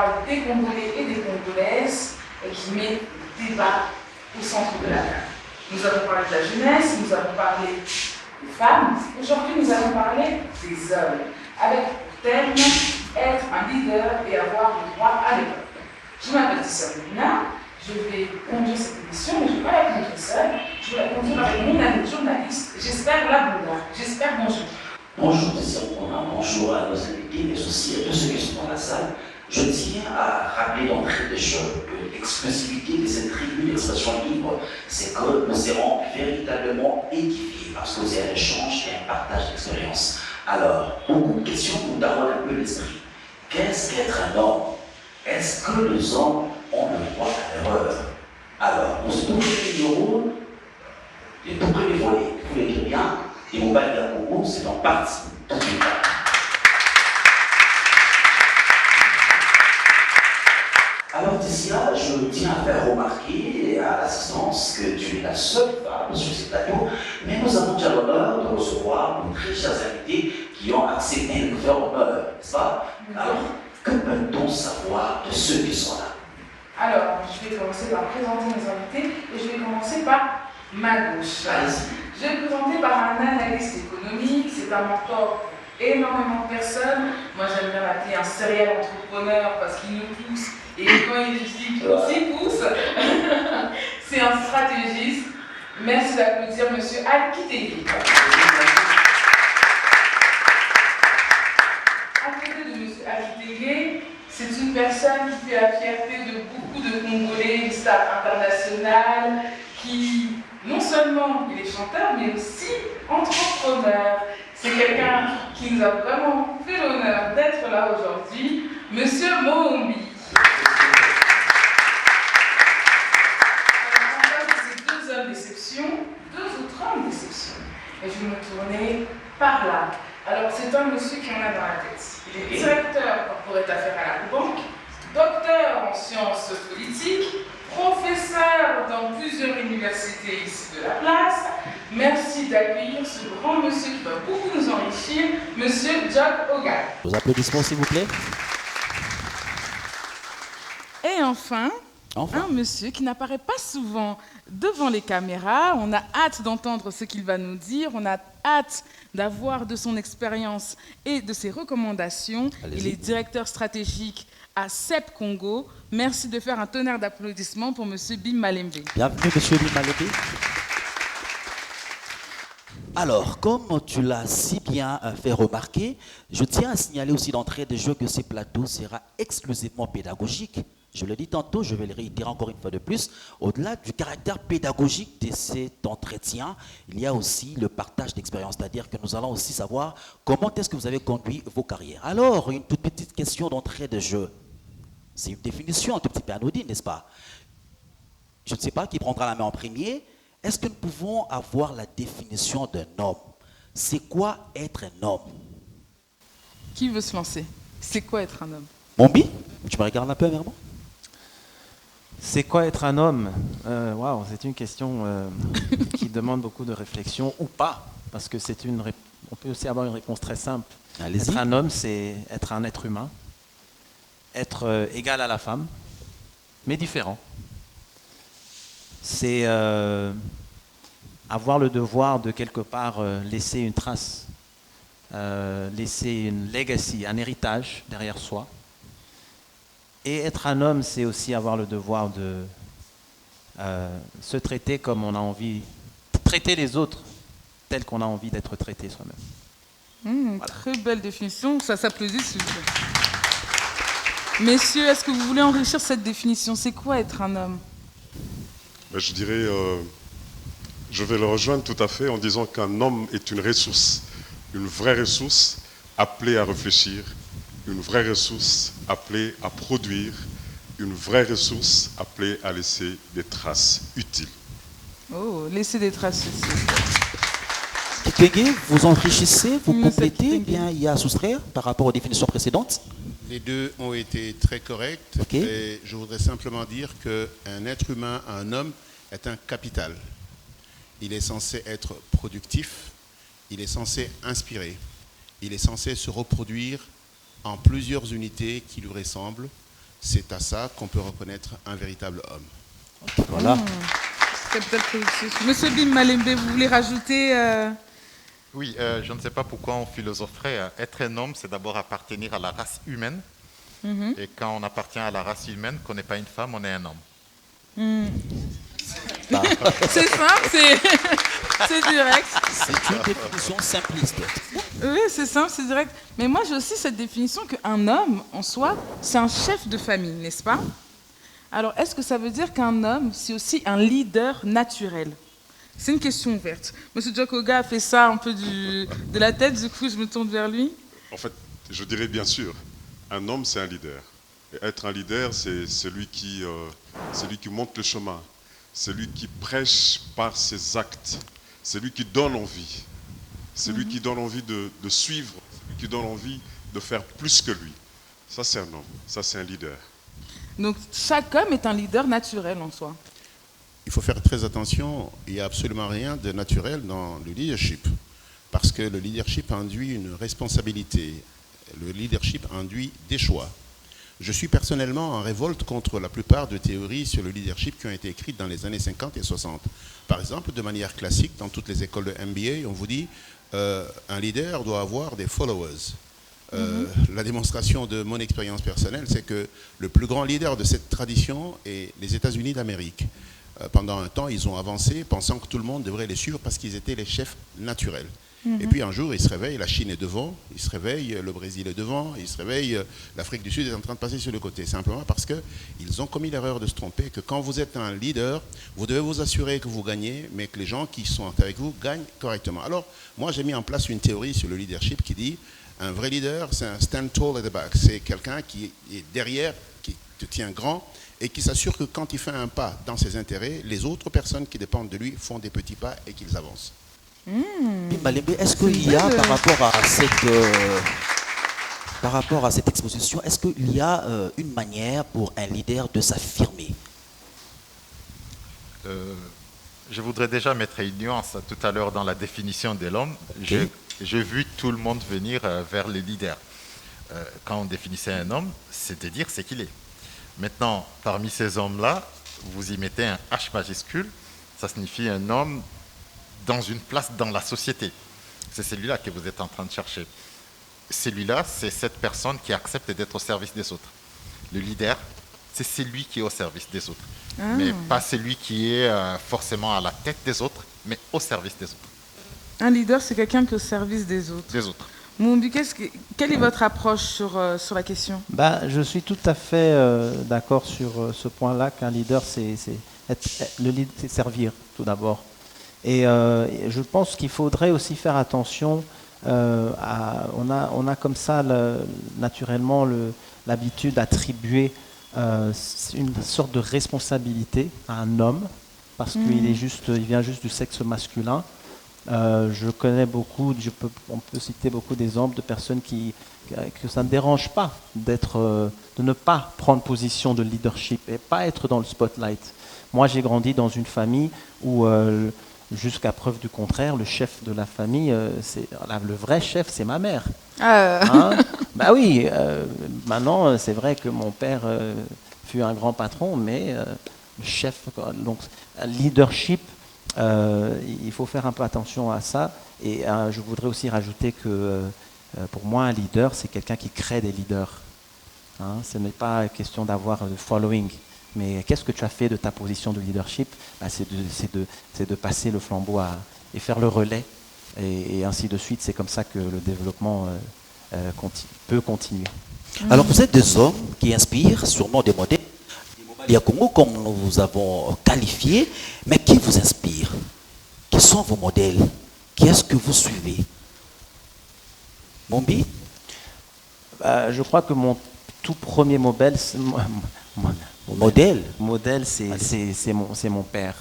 parle des Congolais et des Congolaises et qui met le débat au centre de la table. Nous avons parlé de la jeunesse, nous avons parlé des femmes. Aujourd'hui, nous allons parler des hommes, avec pour thème être un leader et avoir le droit à l'école. Je m'appelle Tissa Luna, je vais conduire cette émission, mais je ne vais pas la conduire seule, je vais la conduire avec mon ami journaliste, j'espère la Boula. J'espère bonjour. Bonjour Tissa Luna, bonjour à nos invités, mais aussi à tous ceux qui sont dans la salle. Je tiens à rappeler d'entrée de jeu que l'exclusivité de cette tribune d'expression libre, c'est que nous serons véritablement édifiés parce que c'est un échange et un partage d'expérience. Alors, beaucoup de questions nous taraudent un peu l'esprit. Qu'est-ce qu'être un homme? Est-ce que les hommes ont le droit à l'erreur? Alors, pour ce tout premier numéro, le tout premier volet, vous voulez dire bien, et mon bail à Congo, c'est en partie tout de suite. Alors Tessia, je tiens à faire remarquer à l'assistance que tu es la seule femme sur ce plateau, mais nous avons déjà l'honneur de recevoir nos très chers invités qui ont accepté de nous faire honneur, n'est-ce pas? Alors, que peut-on savoir de ceux qui sont là? Alors, je vais commencer par présenter mes invités et je vais commencer par ma gauche. Allez-y. Je vais me présenter par un analyste économique, c'est un mentor pour énormément de personnes. Moi, j'aime bien l'appeler un serial entrepreneur parce qu'il nous pousse. Et quand il dit qu'il s'y pousse, c'est un stratégiste. Merci d'applaudir M. Alkitegui. À côté de M. Alkitegui, c'est une personne qui fait la fierté de beaucoup de Congolais, une star internationale, qui non seulement il est chanteur, mais aussi entrepreneur. C'est quelqu'un qui nous a vraiment fait l'honneur d'être là aujourd'hui, M. Mohombi. D'exception, deux autres hommes d'exception. Et je vais me tourner par là. Alors, c'est un monsieur qui en a dans la tête. Il est directeur corporate affaires à la banque, docteur en sciences politiques, professeur dans plusieurs universités ici de la place. Merci d'accueillir ce grand monsieur qui va beaucoup nous enrichir, monsieur Jack Oga. Vos applaudissements, s'il vous plaît. Et enfin, un monsieur qui n'apparaît pas souvent devant les caméras. On a hâte d'entendre ce qu'il va nous dire. On a hâte d'avoir de son expérience et de ses recommandations. Il est directeur stratégique à CEP Congo. Merci de faire un tonnerre d'applaudissements pour monsieur Bim Malembe. Bienvenue, monsieur Bim Malembe. Alors, comme tu l'as si bien fait remarquer, je tiens à signaler aussi d'entrée de jeu que ce plateau sera exclusivement pédagogique. Je l'ai dit tantôt, je vais le réitérer encore une fois de plus. Au-delà du caractère pédagogique de cet entretien, il y a aussi le partage d'expérience, c'est-à-dire que nous allons aussi savoir comment est-ce que vous avez conduit vos carrières. Alors, une toute petite question d'entrée de jeu. C'est une définition un tout petit peu anodine, n'est-ce pas? Je ne sais pas qui prendra la main en premier. Est-ce que nous pouvons avoir la définition d'un homme? C'est quoi être un homme? Qui veut se lancer? C'est quoi être un homme? Mombi, tu me regardes un peu vers moi? C'est quoi être un homme? Waouh, c'est une question qui demande beaucoup de réflexion, ou pas, parce que on peut aussi avoir une réponse très simple. Allez-y. Être un homme, c'est être un être humain, être égal à la femme, mais différent. C'est avoir le devoir de quelque part laisser une trace, laisser une legacy, un héritage derrière soi. Et être un homme, c'est aussi avoir le devoir de se traiter comme on a envie, traiter les autres tels qu'on a envie d'être traité soi-même. Voilà. Très belle définition, ça s'applaudit s'il vous plaît. Messieurs, est-ce que vous voulez enrichir cette définition? C'est quoi être un homme? Je dirais, je vais le rejoindre tout à fait en disant qu'un homme est une ressource, une vraie ressource appelée à réfléchir, une vraie ressource appelée à produire, une vraie ressource appelée à laisser des traces utiles. Oh, laisser des traces utiles. Kitegui, vous enrichissez, vous complétez, bien il y a à soustraire par rapport aux définitions précédentes? Les deux ont été très corrects. Okay. Et je voudrais simplement dire qu'un être humain, un homme, est un capital. Il est censé être productif, il est censé inspirer, il est censé se reproduire en plusieurs unités qui lui ressemblent, c'est à ça qu'on peut reconnaître un véritable homme. Voilà. Capital Productions. Monsieur Bim Malembe, vous voulez rajouter Oui, je ne sais pas pourquoi on philosopherait. Être un homme, c'est d'abord appartenir à la race humaine. Et quand on appartient à la race humaine, qu'on n'est pas une femme, on est un homme. C'est simple, c'est direct. C'est une définition simpliste. Oui, c'est simple, c'est direct. Mais moi, j'ai aussi cette définition qu'un homme, en soi, c'est un chef de famille, n'est-ce pas? Alors, est-ce que ça veut dire qu'un homme, c'est aussi un leader naturel? C'est une question ouverte. Monsieur Djokoga a fait ça un peu de la tête, du coup, je me tourne vers lui. En fait, je dirais bien sûr, un homme, c'est un leader. Et être un leader, c'est celui qui montre le chemin. C'est lui qui prêche par ses actes. C'est lui qui donne envie. C'est lui qui donne envie de suivre. C'est lui qui donne envie de faire plus que lui. Ça, c'est un homme. Ça, c'est un leader. Donc, chaque homme est un leader naturel en soi. Il faut faire très attention, il n'y a absolument rien de naturel dans le leadership. Parce que le leadership induit une responsabilité. Le leadership induit des choix. Je suis personnellement en révolte contre la plupart de théories sur le leadership qui ont été écrites dans les années 50 et 60. Par exemple, de manière classique, dans toutes les écoles de MBA, on vous dit un leader doit avoir des followers. La démonstration de mon expérience personnelle, c'est que le plus grand leader de cette tradition est les États-Unis d'Amérique. Pendant un temps, ils ont avancé pensant que tout le monde devrait les suivre parce qu'ils étaient les chefs naturels. Et puis un jour, ils se réveillent, la Chine est devant, ils se réveillent, le Brésil est devant, ils se réveillent, l'Afrique du Sud est en train de passer sur le côté. Simplement parce qu'ils ont commis l'erreur de se tromper, que quand vous êtes un leader, vous devez vous assurer que vous gagnez, mais que les gens qui sont avec vous gagnent correctement. Alors, moi, j'ai mis en place une théorie sur le leadership qui dit, un vrai leader, c'est un stand tall at the back. C'est quelqu'un qui est derrière, qui te tient grand, et qui s'assure que quand il fait un pas dans ses intérêts, les autres personnes qui dépendent de lui font des petits pas et qu'ils avancent. Malembe, est-ce qu'il y a, par rapport à cette exposition, est-ce qu'il y a une manière pour un leader de s'affirmer? Je voudrais déjà mettre une nuance tout à l'heure dans la définition de l'homme. Okay. J'ai vu tout le monde venir vers les leaders. Quand on définissait un homme, c'est de dire ce qu'il est. Maintenant, parmi ces hommes-là, vous y mettez un H majuscule, ça signifie un homme dans une place dans la société. C'est celui-là que vous êtes en train de chercher. Celui-là, c'est cette personne qui accepte d'être au service des autres. Le leader, c'est celui qui est au service des autres. Mais pas celui qui est forcément à la tête des autres, mais au service des autres. Un leader, c'est quelqu'un qui est au service des autres. Des autres. Moumbi, quelle est votre approche sur la question? Je suis tout à fait d'accord sur ce point-là, qu'un leader, c'est servir tout d'abord. Et je pense qu'il faudrait aussi faire attention on a comme ça naturellement l'habitude d'attribuer une sorte de responsabilité à un homme parce qu'il vient juste du sexe masculin. Je connais beaucoup, on peut citer beaucoup d'exemples de personnes que ça ne dérange pas de ne pas prendre position de leadership et pas être dans le spotlight. Moi, j'ai grandi dans une famille où jusqu'à preuve du contraire, le chef de la famille, le vrai chef, c'est ma mère. Hein? Bah oui, maintenant, c'est vrai que mon père fut un grand patron, mais le chef, donc leadership, il faut faire un peu attention à ça. Et je voudrais aussi rajouter que pour moi, un leader, c'est quelqu'un qui crée des leaders. Hein? Ce n'est pas question d'avoir le following. Mais qu'est-ce que tu as fait de ta position de leadership? C'est de passer le flambeau et faire le relais, et ainsi de suite. C'est comme ça que le développement peut continuer. Alors vous êtes des hommes qui inspirent, sûrement des modèles. Il y a Congo, comme nous vous avons qualifié, mais qui vous inspire? Qui sont vos modèles? Qui est-ce que vous suivez? Mombi? Je crois que mon tout premier modèle, c'est mon père.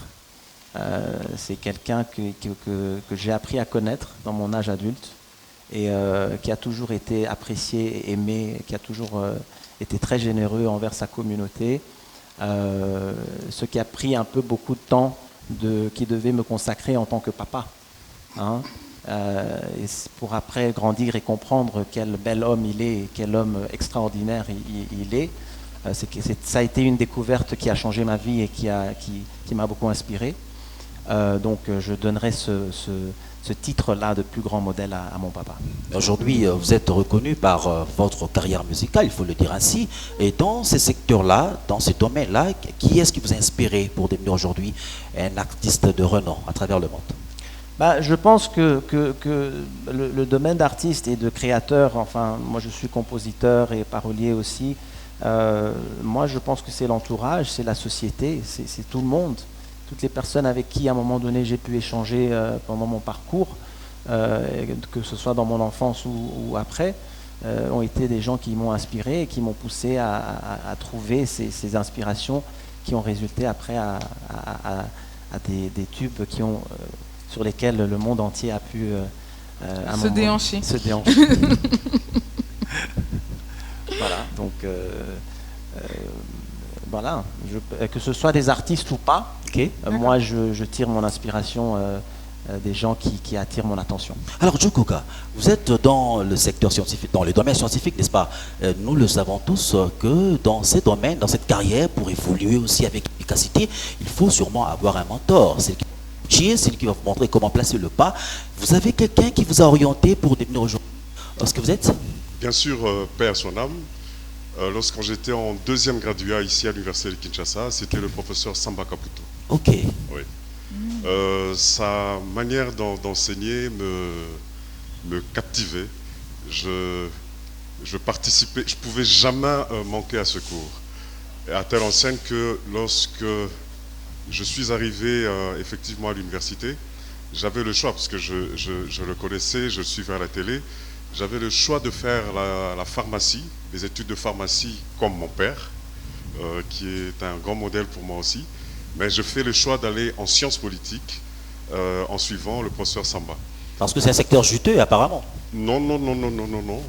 C'est quelqu'un que j'ai appris à connaître dans mon âge adulte et qui a toujours été apprécié, aimé, qui a toujours été très généreux envers sa communauté. Ce qui a pris un peu beaucoup de temps qui devait me consacrer en tant que papa. Hein, et pour après grandir et comprendre quel bel homme il est et quel homme extraordinaire il est. Ça a été une découverte qui a changé ma vie et qui m'a beaucoup inspiré. Donc je donnerai ce titre-là de plus grand modèle à mon papa. Aujourd'hui, vous êtes reconnu par votre carrière musicale, il faut le dire ainsi. Et dans ces secteurs-là, dans ces domaines-là, qui est-ce qui vous a inspiré pour devenir aujourd'hui un artiste de renom à travers le monde? Je pense que le domaine d'artiste et de créateur, enfin, moi je suis compositeur et parolier aussi, moi je pense que c'est l'entourage, c'est la société, c'est tout le monde. Toutes les personnes avec qui à un moment donné j'ai pu échanger pendant mon parcours, que ce soit dans mon enfance ou après, ont été des gens qui m'ont inspiré et qui m'ont poussé à trouver ces inspirations qui ont résulté après à des tubes sur lesquels le monde entier a pu se déhancher. Voilà, donc voilà, que ce soit des artistes ou pas, moi je tire mon inspiration des gens qui attirent mon attention. Alors Joe Coca, vous êtes dans le secteur scientifique, dans les domaines scientifiques, n'est-ce pas? Nous le savons tous que dans ces domaines, dans cette carrière, pour évoluer aussi avec efficacité, il faut sûrement avoir un mentor. C'est celui qui va vous montrer comment placer le pas. Vous avez quelqu'un qui vous a orienté pour devenir aujourd'hui ce que vous êtes? Bien sûr, paix à son âme. Lorsque j'étais en deuxième graduat ici à l'université de Kinshasa, c'était le professeur Samba Kaputo. Ok. Oui. Sa manière d'enseigner me captivait. Je participais, je ne pouvais jamais manquer à ce cours. Et à telle enseigne que lorsque je suis arrivé effectivement à l'université, j'avais le choix, parce que je le connaissais, je le suivais à la télé, j'avais le choix de faire la pharmacie, les études de pharmacie comme mon père, qui est un grand modèle pour moi aussi, mais je fais le choix d'aller en sciences politiques en suivant le professeur Samba. Parce que c'est un secteur juteux apparemment. Non,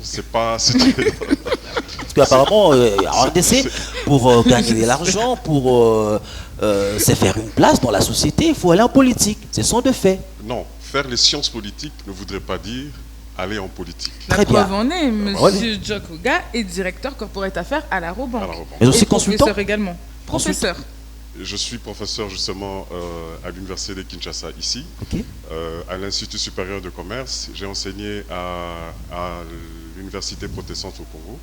c'est pas... Parce qu'apparemment, en RDC, pour gagner de l'argent, pour se faire une place dans la société, il faut aller en politique. Ce sont de faits. Non, faire les sciences politiques ne voudrait pas dire aller en politique. La preuve en est, monsieur Joe Coca est directeur corporate affaires à la Robank. Mais aussi consultant. Professeur également. Professeur. Je suis professeur justement à l'université de Kinshasa ici, à l'Institut supérieur de commerce. J'ai enseigné à l'université protestante au Congo.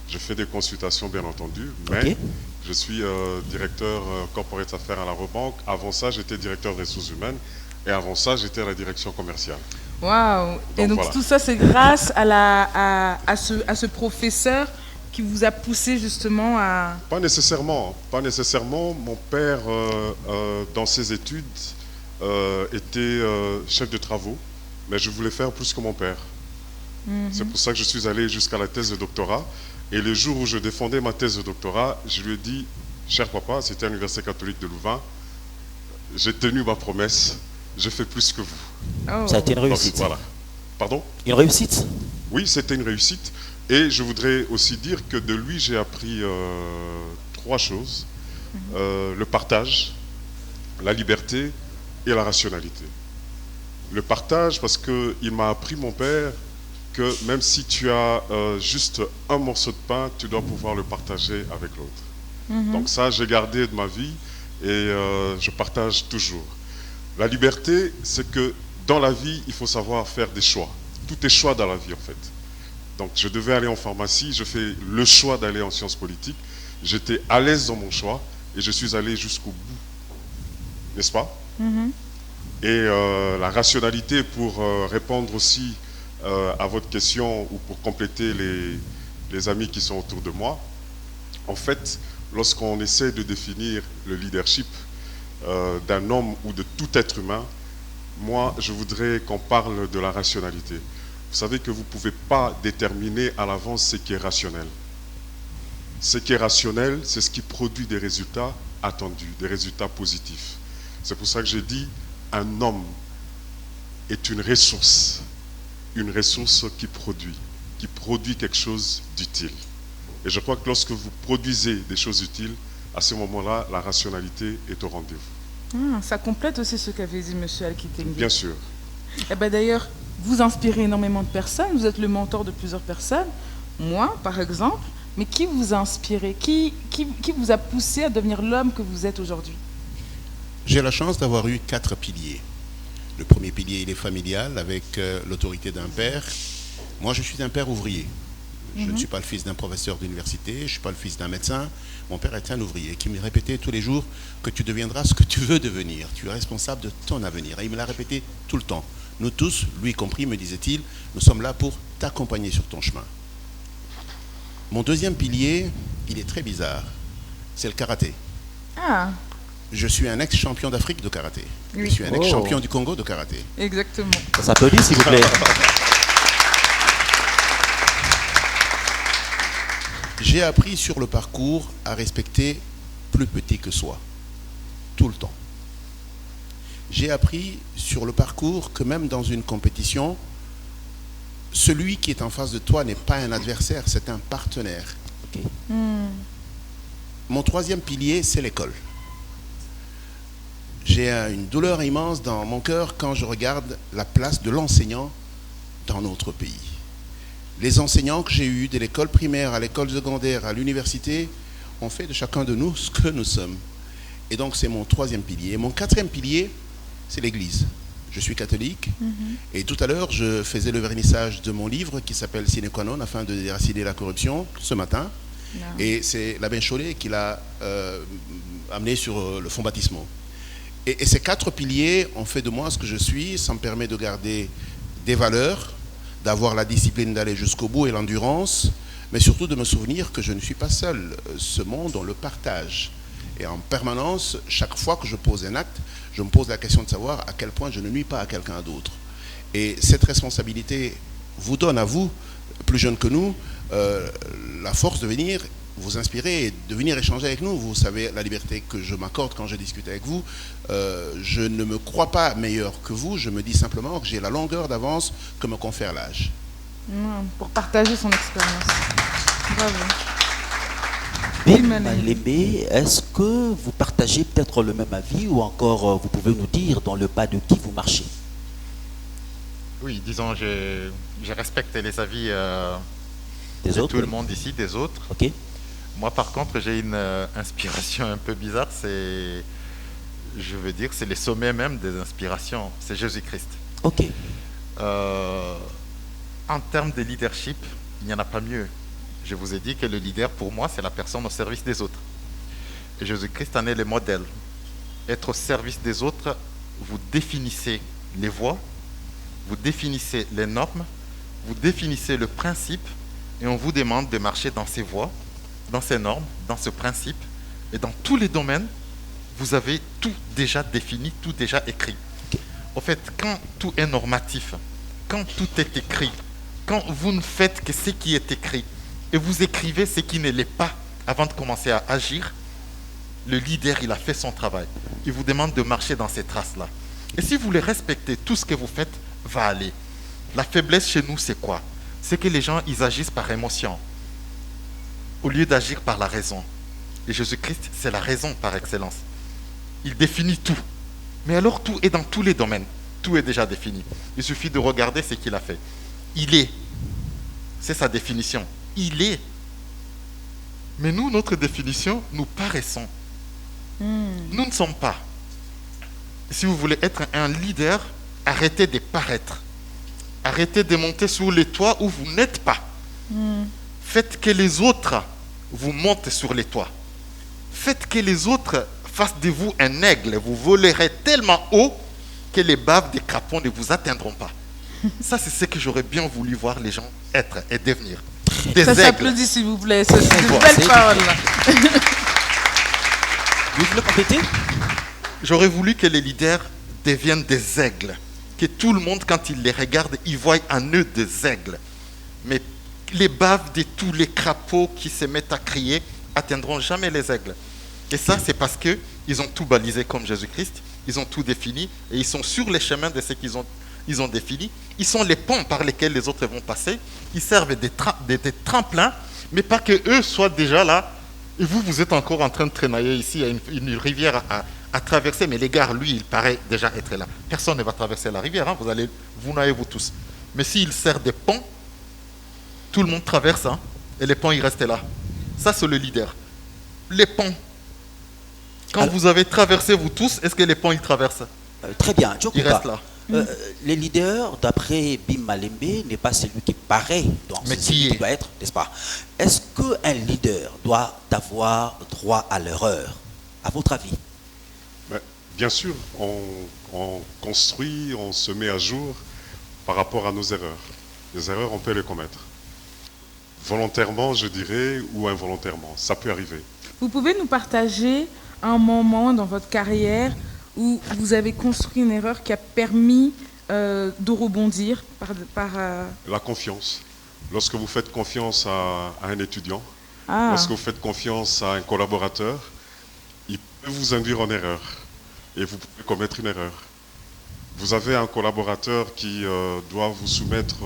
Je fais des consultations bien entendu, mais je suis directeur corporate affaires à la Robank. Avant ça, j'étais directeur des ressources humaines et avant ça, j'étais à la direction commerciale. Waouh! Et donc voilà. Tout ça, c'est grâce à ce professeur qui vous a poussé justement à... Pas nécessairement. Mon père, dans ses études, était chef de travaux, mais je voulais faire plus que mon père. C'est pour ça que je suis allé jusqu'à la thèse de doctorat. Et le jour où je défendais ma thèse de doctorat, je lui ai dit, cher papa, c'était à l'Université catholique de Louvain, j'ai tenu ma promesse, je fais plus que vous. Oh. Ça a été une réussite. Donc, voilà. Pardon? Une réussite? Oui, c'était une réussite. Et je voudrais aussi dire que de lui, j'ai appris 3 choses. Le partage, la liberté et la rationalité. Le partage, parce qu'il m'a appris, mon père, que même si tu as juste un morceau de pain, tu dois pouvoir le partager avec l'autre. Donc ça, j'ai gardé de ma vie et je partage toujours. La liberté, c'est que dans la vie, il faut savoir faire des choix. Tout est choix dans la vie, en fait. Donc je devais aller en pharmacie, je fais le choix d'aller en sciences politiques. J'étais à l'aise dans mon choix et je suis allé jusqu'au bout. N'est-ce pas? Et la rationalité, pour répondre aussi à votre question ou pour compléter les amis qui sont autour de moi, en fait, lorsqu'on essaie de définir le leadership d'un homme ou de tout être humain, moi, je voudrais qu'on parle de la rationalité. Vous savez que vous ne pouvez pas déterminer à l'avance ce qui est rationnel. Ce qui est rationnel, c'est ce qui produit des résultats attendus, des résultats positifs. C'est pour ça que j'ai dit, un homme est une ressource qui produit quelque chose d'utile. Et je crois que lorsque vous produisez des choses utiles, à ce moment-là, la rationalité est au rendez-vous. Ça complète aussi ce qu'avait dit M. Alkitenge. Bien sûr. Et ben d'ailleurs, vous inspirez énormément de personnes, vous êtes le mentor de plusieurs personnes. Moi, par exemple, Mais qui vous a inspiré? Qui vous a poussé à devenir l'homme que vous êtes aujourd'hui? J'ai la chance d'avoir eu 4 piliers. Le premier pilier, il est familial, avec l'autorité d'un père. Moi, je suis un père ouvrier. Je ne suis pas le fils d'un professeur d'université, je ne suis pas le fils d'un médecin. Mon père était un ouvrier qui me répétait tous les jours que tu deviendras ce que tu veux devenir. Tu es responsable de ton avenir. Et il me l'a répété tout le temps. Nous tous, lui compris, me disait-il, nous sommes là pour t'accompagner sur ton chemin. Mon deuxième pilier, il est très bizarre. C'est le karaté. Ah, Je suis un ex-champion d'Afrique de karaté. Oui. Je suis un ex-champion du Congo de karaté. exactement. Ça s'applaudit, s'il vous plaît. J'ai appris sur le parcours à respecter plus petit que soi, tout le temps. J'ai appris sur le parcours que même dans une compétition, celui qui est en face de toi n'est pas un adversaire, c'est un partenaire. Ok. Mon troisième pilier, c'est l'école. J'ai une douleur immense dans mon cœur quand je regarde la place de l'enseignant dans notre pays. Les enseignants que j'ai eus, de l'école primaire à l'école secondaire, à l'université, ont fait de chacun de nous ce que nous sommes. Et donc c'est mon troisième pilier. Mon quatrième pilier, c'est l'Église. Je suis catholique. Et tout à l'heure, je faisais le vernissage de mon livre qui s'appelle Sine Qua Non, afin de déraciner la corruption, ce matin. Et c'est l'abbé Chollet qui l'a amené sur le fonds baptismaux. Et ces 4 piliers ont fait de moi ce que je suis. Ça me permet de garder des valeurs, d'avoir la discipline d'aller jusqu'au bout et l'endurance, mais surtout de me souvenir que je ne suis pas seul. Ce monde, on le partage. Et en permanence, chaque fois que je pose un acte, je me pose la question de savoir à quel point je ne nuis pas à quelqu'un d'autre. Et cette responsabilité vous donne à vous, plus jeunes que nous, la force de venir vous inspirer et de venir échanger avec nous. Vous savez la liberté que je m'accorde quand je discute avec vous. Je ne me crois pas meilleur que vous, je me dis simplement que j'ai la longueur d'avance que me confère l'âge. Pour partager son expérience. Bravo. Lémé, est-ce que vous partagez peut-être le même avis ou encore vous pouvez nous dire dans le pas de qui vous marchez? Oui, disons, je respecte les avis Des de autres? tout le monde ici, des autres. Ok. Moi, par contre, j'ai une inspiration un peu bizarre. C'est, je veux dire, c'est les sommets même des inspirations. C'est Jésus-Christ. Ok. En termes de leadership, il n'y en a pas mieux. Je vous ai dit que le leader, pour moi, c'est la personne au service des autres. Et Jésus-Christ en est le modèle. Être au service des autres, vous définissez les voies, vous définissez les normes, vous définissez le principe, et on vous demande de marcher dans ces voies, dans ces normes, dans ce principe, et dans tous les domaines, vous avez tout déjà défini, tout déjà écrit. En fait, quand tout est normatif, quand tout est écrit, quand vous ne faites que ce qui est écrit, et vous écrivez ce qui ne l'est pas avant de commencer à agir, le leader, il a fait son travail. Il vous demande de marcher dans ces traces-là. Et si vous les respectez, tout ce que vous faites va aller. La faiblesse chez nous, c'est quoi? C'est que les gens, ils agissent par émotion, au lieu d'agir par la raison. Et Jésus-Christ, c'est la raison par excellence. Il définit tout. Mais alors, tout est dans tous les domaines. Tout est déjà défini. Il suffit de regarder ce qu'il a fait. Il est. C'est sa définition. Il est. Mais nous, notre définition, nous paraissons. Nous ne sommes pas. Si vous voulez être un leader, arrêtez de paraître. Arrêtez de monter sur les toits où vous n'êtes pas. Faites que les autres vous montent sur les toits. Faites que les autres fassent de vous un aigle. Vous volerez tellement haut que les baves des crapauds ne vous atteindront pas. Ça, c'est ce que j'aurais bien voulu voir les gens être et devenir. Des Ça aigles. s'applaudit, s'il vous plaît. C'est de belles paroles. Vous voulez compléter? J'aurais voulu que les leaders deviennent des aigles. Que tout le monde, quand il les regarde, il voit en eux des aigles. Mais les baves de tous les crapauds qui se mettent à crier atteindront jamais les aigles. Et ça, c'est parce qu'ils ont tout balisé comme Jésus-Christ. Ils ont tout défini et ils sont sur les chemins de ce qu'ils ont défini. Ils sont les ponts par lesquels les autres vont passer. Ils servent des tremplins, mais pas que eux soient déjà là. Et vous êtes encore en train de traînailler ici. Il y a une rivière à traverser, mais l'égard, lui, il paraît déjà être là. Personne ne va traverser la rivière, hein. Vous noyez vous tous. Mais s'il sert des ponts, tout le monde traverse, hein, et les ponts, ils restent là. Ça, c'est le leader. Les ponts. Quand vous avez traversé, vous tous, est-ce que les ponts, ils traversent? Très bien, Ils restent là. Les leaders, d'après Bim Malembe, n'est pas celui qui paraît, donc mais c'est celui qui doit être, n'est-ce pas? Est-ce qu'un leader doit avoir droit à l'erreur, à votre avis? Bien sûr, on construit, on se met à jour par rapport à nos erreurs. Les erreurs, on peut les commettre. Volontairement, je dirais, ou involontairement. Ça peut arriver. Vous pouvez nous partager un moment dans votre carrière où vous avez construit une erreur qui a permis de rebondir La confiance. Lorsque vous faites confiance à un étudiant, lorsque vous faites confiance à un collaborateur, il peut vous induire en erreur. Et vous pouvez commettre une erreur. Vous avez un collaborateur qui doit vous soumettre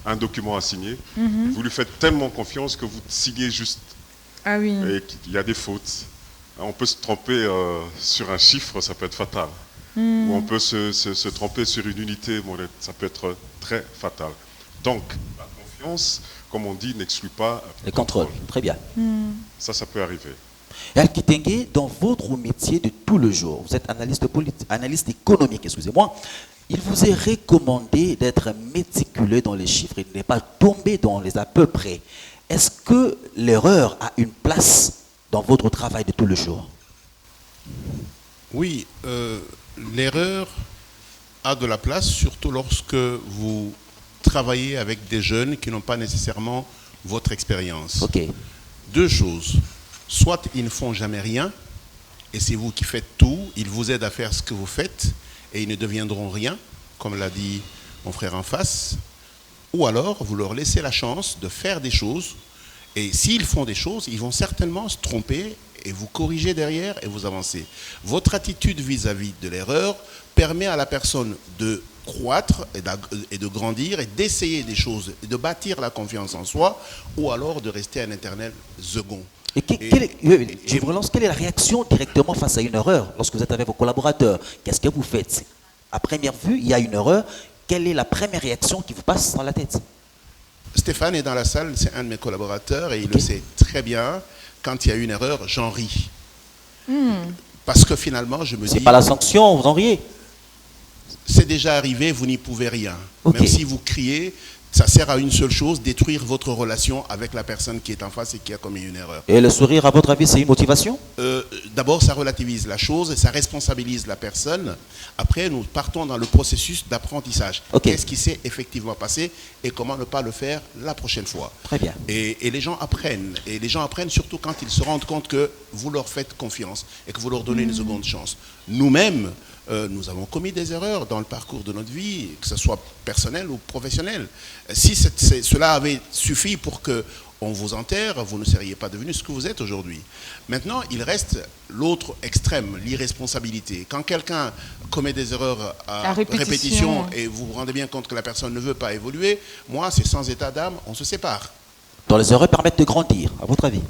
un document à signer. Vous lui faites tellement confiance que vous signez juste. Ah oui. Et qu'il y a des fautes. On peut se tromper sur un chiffre, ça peut être fatal. Ou on peut se tromper sur une unité, ça peut être très fatal. Donc, la confiance, comme on dit, n'exclut pas le contrôle. Très bien. Ça peut arriver. Et Alkitenge, dans votre métier de tout le jour, vous êtes analyste économique, excusez-moi, il vous est recommandé d'être méticuleux dans les chiffres et de ne pas tomber dans les à peu près. Est-ce que l'erreur a une place dans votre travail de tout le jour? Oui, l'erreur a de la place, surtout lorsque vous travaillez avec des jeunes qui n'ont pas nécessairement votre expérience. Ok. Deux choses. Soit ils ne font jamais rien, et c'est vous qui faites tout, ils vous aident à faire ce que vous faites, et ils ne deviendront rien, comme l'a dit mon frère en face. Ou alors, vous leur laissez la chance de faire des choses, et s'ils font des choses, ils vont certainement se tromper, et vous corrigez derrière, et vous avancez. Votre attitude vis-à-vis de l'erreur permet à la personne de croître et de grandir, et d'essayer des choses, et de bâtir la confiance en soi, ou alors de rester un éternel second. Je vous relance, quelle est la réaction directement face à une erreur lorsque vous êtes avec vos collaborateurs? Qu'est-ce que vous faites? À première vue, il y a une erreur. Quelle est la première réaction qui vous passe dans la tête? Stéphane est dans la salle, c'est un de mes collaborateurs, et il le sait très bien. Quand il y a une erreur, j'en ris. Parce que finalement, je me dis... C'est pas la sanction, vous en riez? C'est déjà arrivé, vous n'y pouvez rien. Même si vous criez... Ça sert à une seule chose, détruire votre relation avec la personne qui est en face et qui a commis une erreur. Et le sourire, à votre avis, c'est une motivation? D'abord, ça relativise la chose et ça responsabilise la personne. Après, nous partons dans le processus d'apprentissage. Qu'est-ce qui s'est effectivement passé et comment ne pas le faire la prochaine fois. Très bien. Et les gens apprennent. Et les gens apprennent surtout quand ils se rendent compte que vous leur faites confiance et que vous leur donnez une seconde chance. Nous-mêmes, nous avons commis des erreurs dans le parcours de notre vie, que ce soit personnel ou professionnel. Si cela avait suffi pour qu'on vous enterre, vous ne seriez pas devenu ce que vous êtes aujourd'hui. Maintenant, il reste l'autre extrême, l'irresponsabilité. Quand quelqu'un commet des erreurs à répétition et vous vous rendez bien compte que la personne ne veut pas évoluer, moi, c'est sans état d'âme, on se sépare. Donc les erreurs permettent de grandir, à votre avis?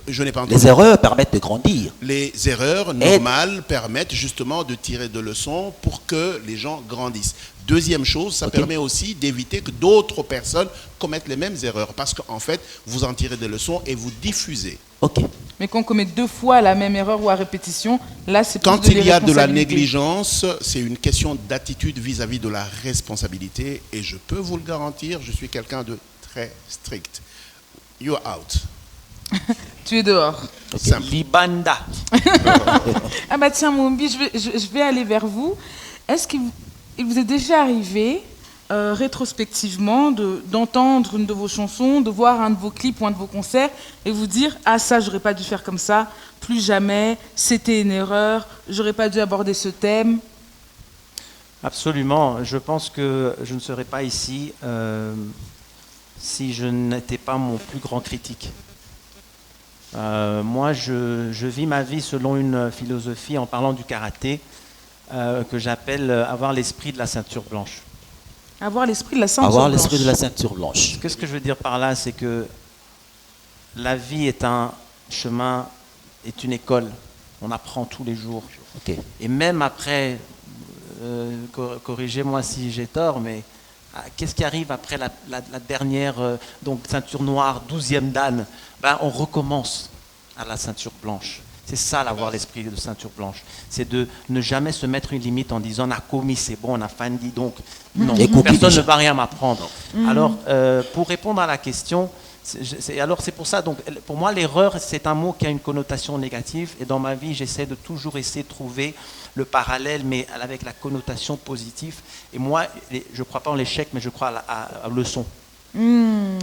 Je n'ai pas entendu. Les erreurs permettent de grandir. Les erreurs normales permettent justement de tirer de leçons pour que les gens grandissent. Deuxième chose, ça permet aussi d'éviter que d'autres personnes commettent les mêmes erreurs parce qu'en fait, vous en tirez des leçons et vous diffusez. Mais quand on commet 2 fois la même erreur ou à répétition, là c'est plus quand il y a de la négligence, c'est une question d'attitude vis-à-vis de la responsabilité et je peux vous le garantir, je suis quelqu'un de très strict. You're out. Tu es dehors. Libanda. Ah bah tiens, Mombi, je vais aller vers vous. Est-ce qu'il vous est déjà arrivé, rétrospectivement, d'entendre une de vos chansons, de voir un de vos clips ou un de vos concerts et vous dire « Ah ça, j'aurais pas dû faire comme ça, plus jamais, c'était une erreur, j'aurais pas dû aborder ce thème ». Absolument. Je pense que je ne serais pas ici si je n'étais pas mon plus grand critique. Moi, je vis ma vie selon une philosophie en parlant du karaté que j'appelle avoir l'esprit de la ceinture blanche. Avoir l'esprit de la ceinture blanche. Avoir l'esprit de la ceinture blanche. Qu'est-ce que je veux dire par là? C'est que la vie est un chemin, est une école. On apprend tous les jours. Et même après, corrigez-moi si j'ai tort, mais qu'est-ce qui arrive après la dernière donc ceinture noire, 12e dan? On recommence à la ceinture blanche. C'est ça, avoir l'esprit de ceinture blanche. C'est de ne jamais se mettre une limite en disant on a commis, c'est bon, on a fini, donc non, personne ne va rien m'apprendre. Alors, pour répondre à la question, c'est pour ça, donc, pour moi, l'erreur, c'est un mot qui a une connotation négative. Et dans ma vie, j'essaie de toujours essayer de trouver le parallèle, mais avec la connotation positive. Et moi, je ne crois pas en l'échec, mais je crois à la leçon.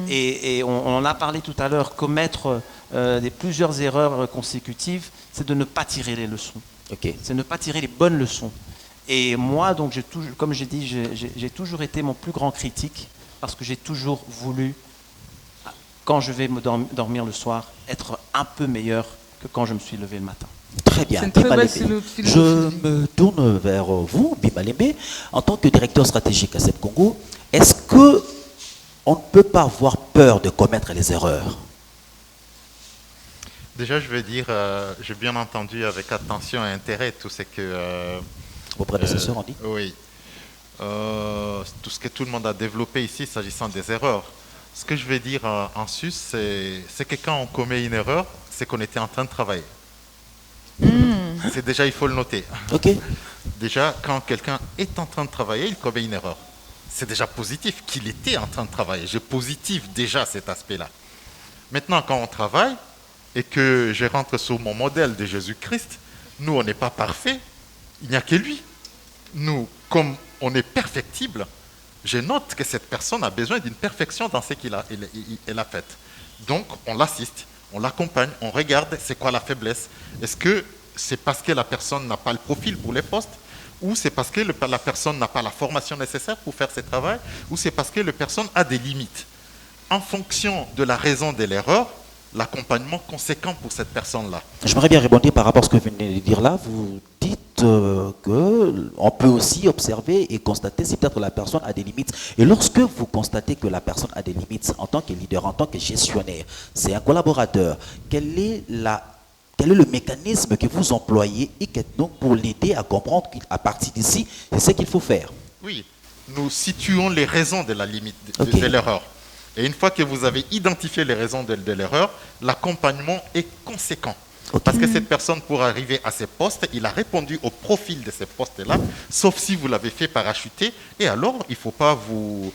Et on en a parlé tout à l'heure, commettre plusieurs erreurs consécutives, c'est de ne pas tirer les leçons. C'est de ne pas tirer les bonnes leçons. Et moi, donc, comme j'ai dit, j'ai toujours été mon plus grand critique, parce que j'ai toujours voulu, quand je vais me dormir le soir, être un peu meilleur que quand je me suis levé le matin. Très bien. Je me tourne vers vous, Bimalembe. En tant que directeur stratégique à CEP Congo, est-ce que on ne peut pas avoir peur de commettre les erreurs? Déjà, je veux dire, j'ai bien entendu avec attention et intérêt tout ce que... vos prédécesseurs ont dit. Oui. Tout ce que tout le monde a développé ici s'agissant des erreurs. Ce que je vais dire en sus, c'est que quand on commet une erreur, c'est qu'on était en train de travailler. C'est déjà, il faut le noter. Déjà, quand quelqu'un est en train de travailler, il commet une erreur. C'est déjà positif qu'il était en train de travailler. Je positive déjà cet aspect-là. Maintenant, quand on travaille et que je rentre sur mon modèle de Jésus-Christ, nous, on n'est pas parfait. Il n'y a que lui. Nous, comme on est perfectible, je note que cette personne a besoin d'une perfection dans ce qu'elle a fait. Donc, on l'assiste, on l'accompagne, on regarde c'est quoi la faiblesse. Est-ce que c'est parce que la personne n'a pas le profil pour les postes, ou c'est parce que la personne n'a pas la formation nécessaire pour faire ce travail, ou c'est parce que la personne a des limites. En fonction de la raison de l'erreur, l'accompagnement conséquent pour cette personne-là. J'aimerais bien répondre par rapport à ce que vous venez de dire là. Vous dites qu'on peut aussi observer et constater si peut-être la personne a des limites. Et lorsque vous constatez que la personne a des limites en tant que leader, en tant que gestionnaire, c'est un collaborateur, quel est le mécanisme que vous employez et donc pour l'aider à comprendre qu'à partir d'ici, c'est ce qu'il faut faire? Oui, nous situons les raisons de la limite de l'erreur. Et une fois que vous avez identifié les raisons de l'erreur, l'accompagnement est conséquent. Parce que cette personne, pour arriver à ces postes, il a répondu au profil de ces postes-là, sauf si vous l'avez fait parachuter. Et alors, il ne faut pas vous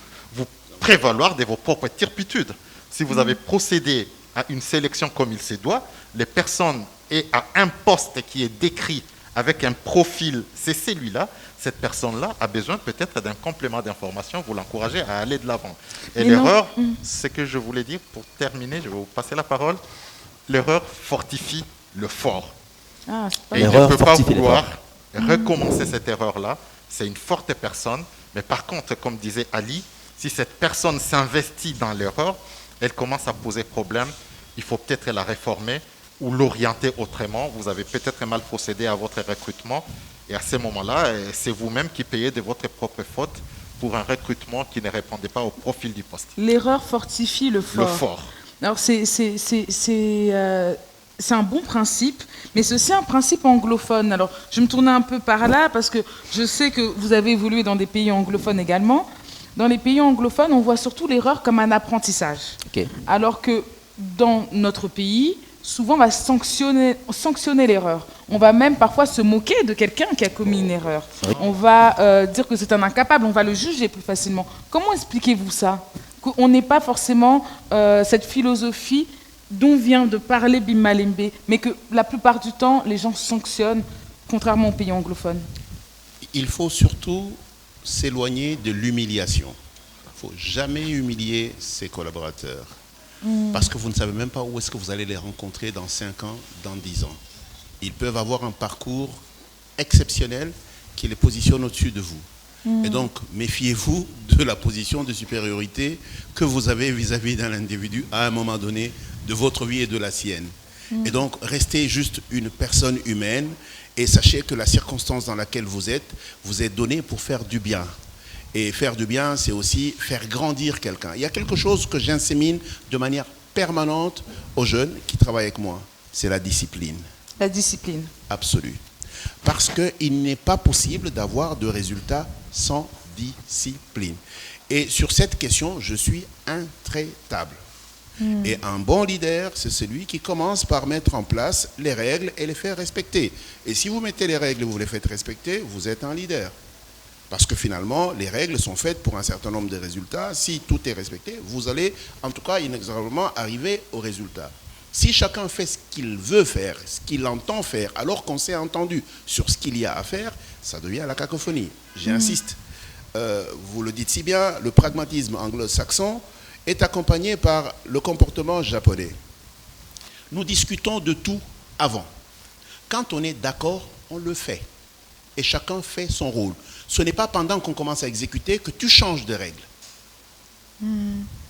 prévaloir de vos propres turpitudes. Si vous avez procédé à une sélection comme il se doit, les personnes et à un poste qui est décrit avec un profil, c'est celui-là, cette personne-là a besoin peut-être d'un complément d'information, vous l'encouragez à aller de l'avant. Et l'erreur, ce que je voulais dire, pour terminer, je vais vous passer la parole, l'erreur fortifie le fort. Et il ne peut pas vouloir recommencer cette erreur-là, c'est une forte personne, mais par contre, comme disait Ali, si cette personne s'investit dans l'erreur, elle commence à poser problème, il faut peut-être la réformer, ou l'orienter autrement. Vous avez peut-être mal procédé à votre recrutement. Et à ce moment-là, c'est vous-même qui payez de votre propre faute pour un recrutement qui ne répondait pas au profil du poste. L'erreur fortifie le fort. Le fort. Alors, c'est un bon principe, mais c'est aussi un principe anglophone. Alors, je me tournais un peu par là parce que je sais que vous avez évolué dans des pays anglophones également. Dans les pays anglophones, on voit surtout l'erreur comme un apprentissage. Alors que dans notre pays, souvent on va sanctionner l'erreur. On va même parfois se moquer de quelqu'un qui a commis une erreur. On va dire que c'est un incapable, on va le juger plus facilement. Comment expliquez-vous ça? Qu'on n'ait pas forcément cette philosophie dont vient de parler Bimalembe, mais que la plupart du temps, les gens sanctionnent, contrairement aux pays anglophones. Il faut surtout s'éloigner de l'humiliation. Il ne faut jamais humilier ses collaborateurs. Parce que vous ne savez même pas où est-ce que vous allez les rencontrer dans 5 ans, dans 10 ans. Ils peuvent avoir un parcours exceptionnel qui les positionne au-dessus de vous. Et donc, méfiez-vous de la position de supériorité que vous avez vis-à-vis d'un individu à un moment donné de votre vie et de la sienne. Et donc, restez juste une personne humaine et sachez que la circonstance dans laquelle vous êtes donné pour faire du bien. Et faire du bien, c'est aussi faire grandir quelqu'un. Il y a quelque chose que j'insémine de manière permanente aux jeunes qui travaillent avec moi. C'est la discipline. La discipline. Absolue. Parce qu'il n'est pas possible d'avoir de résultats sans discipline. Et sur cette question, je suis intraitable. Et un bon leader, c'est celui qui commence par mettre en place les règles et les faire respecter. Et si vous mettez les règles et vous les faites respecter, vous êtes un leader. Parce que finalement, les règles sont faites pour un certain nombre de résultats. Si tout est respecté, vous allez, en tout cas, inexorablement arriver au résultat. Si chacun fait ce qu'il veut faire, ce qu'il entend faire, alors qu'on s'est entendu sur ce qu'il y a à faire, ça devient la cacophonie. J'insiste. Vous le dites si bien, le pragmatisme anglo-saxon est accompagné par le comportement japonais. Nous discutons de tout avant. Quand on est d'accord, on le fait. Et chacun fait son rôle. Ce n'est pas pendant qu'on commence à exécuter que tu changes de règles.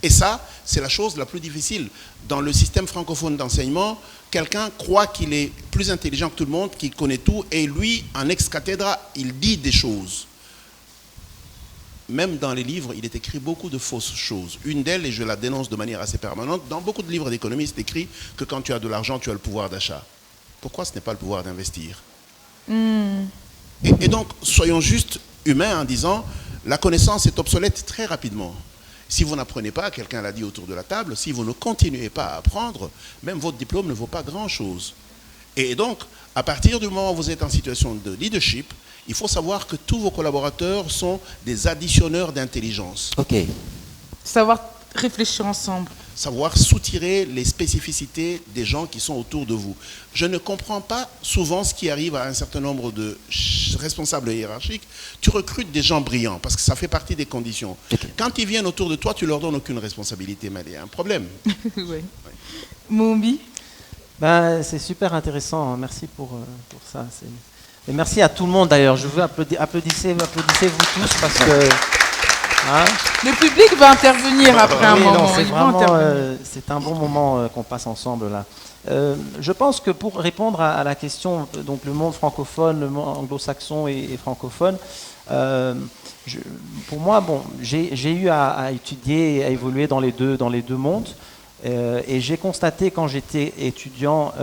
Et ça, c'est la chose la plus difficile. Dans le système francophone d'enseignement, quelqu'un croit qu'il est plus intelligent que tout le monde, qu'il connaît tout, et lui, en ex-cathedra, il dit des choses. Même dans les livres, il est écrit beaucoup de fausses choses. Une d'elles, et je la dénonce de manière assez permanente, dans beaucoup de livres d'économie, c'est écrit que quand tu as de l'argent, tu as le pouvoir d'achat. Pourquoi ce n'est pas le pouvoir d'investir? Et donc, soyons juste humains en disant, la connaissance est obsolète très rapidement. Si vous n'apprenez pas, quelqu'un l'a dit autour de la table, si vous ne continuez pas à apprendre, même votre diplôme ne vaut pas grand-chose. Et donc, à partir du moment où vous êtes en situation de leadership, il faut savoir que tous vos collaborateurs sont des additionneurs d'intelligence. Ok. Savoir réfléchir ensemble. Savoir soutirer les spécificités des gens qui sont autour de vous. Je ne comprends pas souvent ce qui arrive à un certain nombre de responsables hiérarchiques. Tu recrutes des gens brillants parce que ça fait partie des conditions. Okay. Quand ils viennent autour de toi, tu leur donnes aucune responsabilité, mais il y a un problème. Oui. Mombi? Ben, c'est super intéressant, merci pour ça. Et merci à tout le monde d'ailleurs. Je veux applaudissez vous tous parce que... Hein? Le public va intervenir après un moment. C'est un bon moment qu'on passe ensemble là. Je pense que pour répondre à la question, donc le monde francophone, le monde anglo-saxon et francophone, pour moi, bon, j'ai eu à étudier et à évoluer dans les deux mondes. Et j'ai constaté quand j'étais étudiant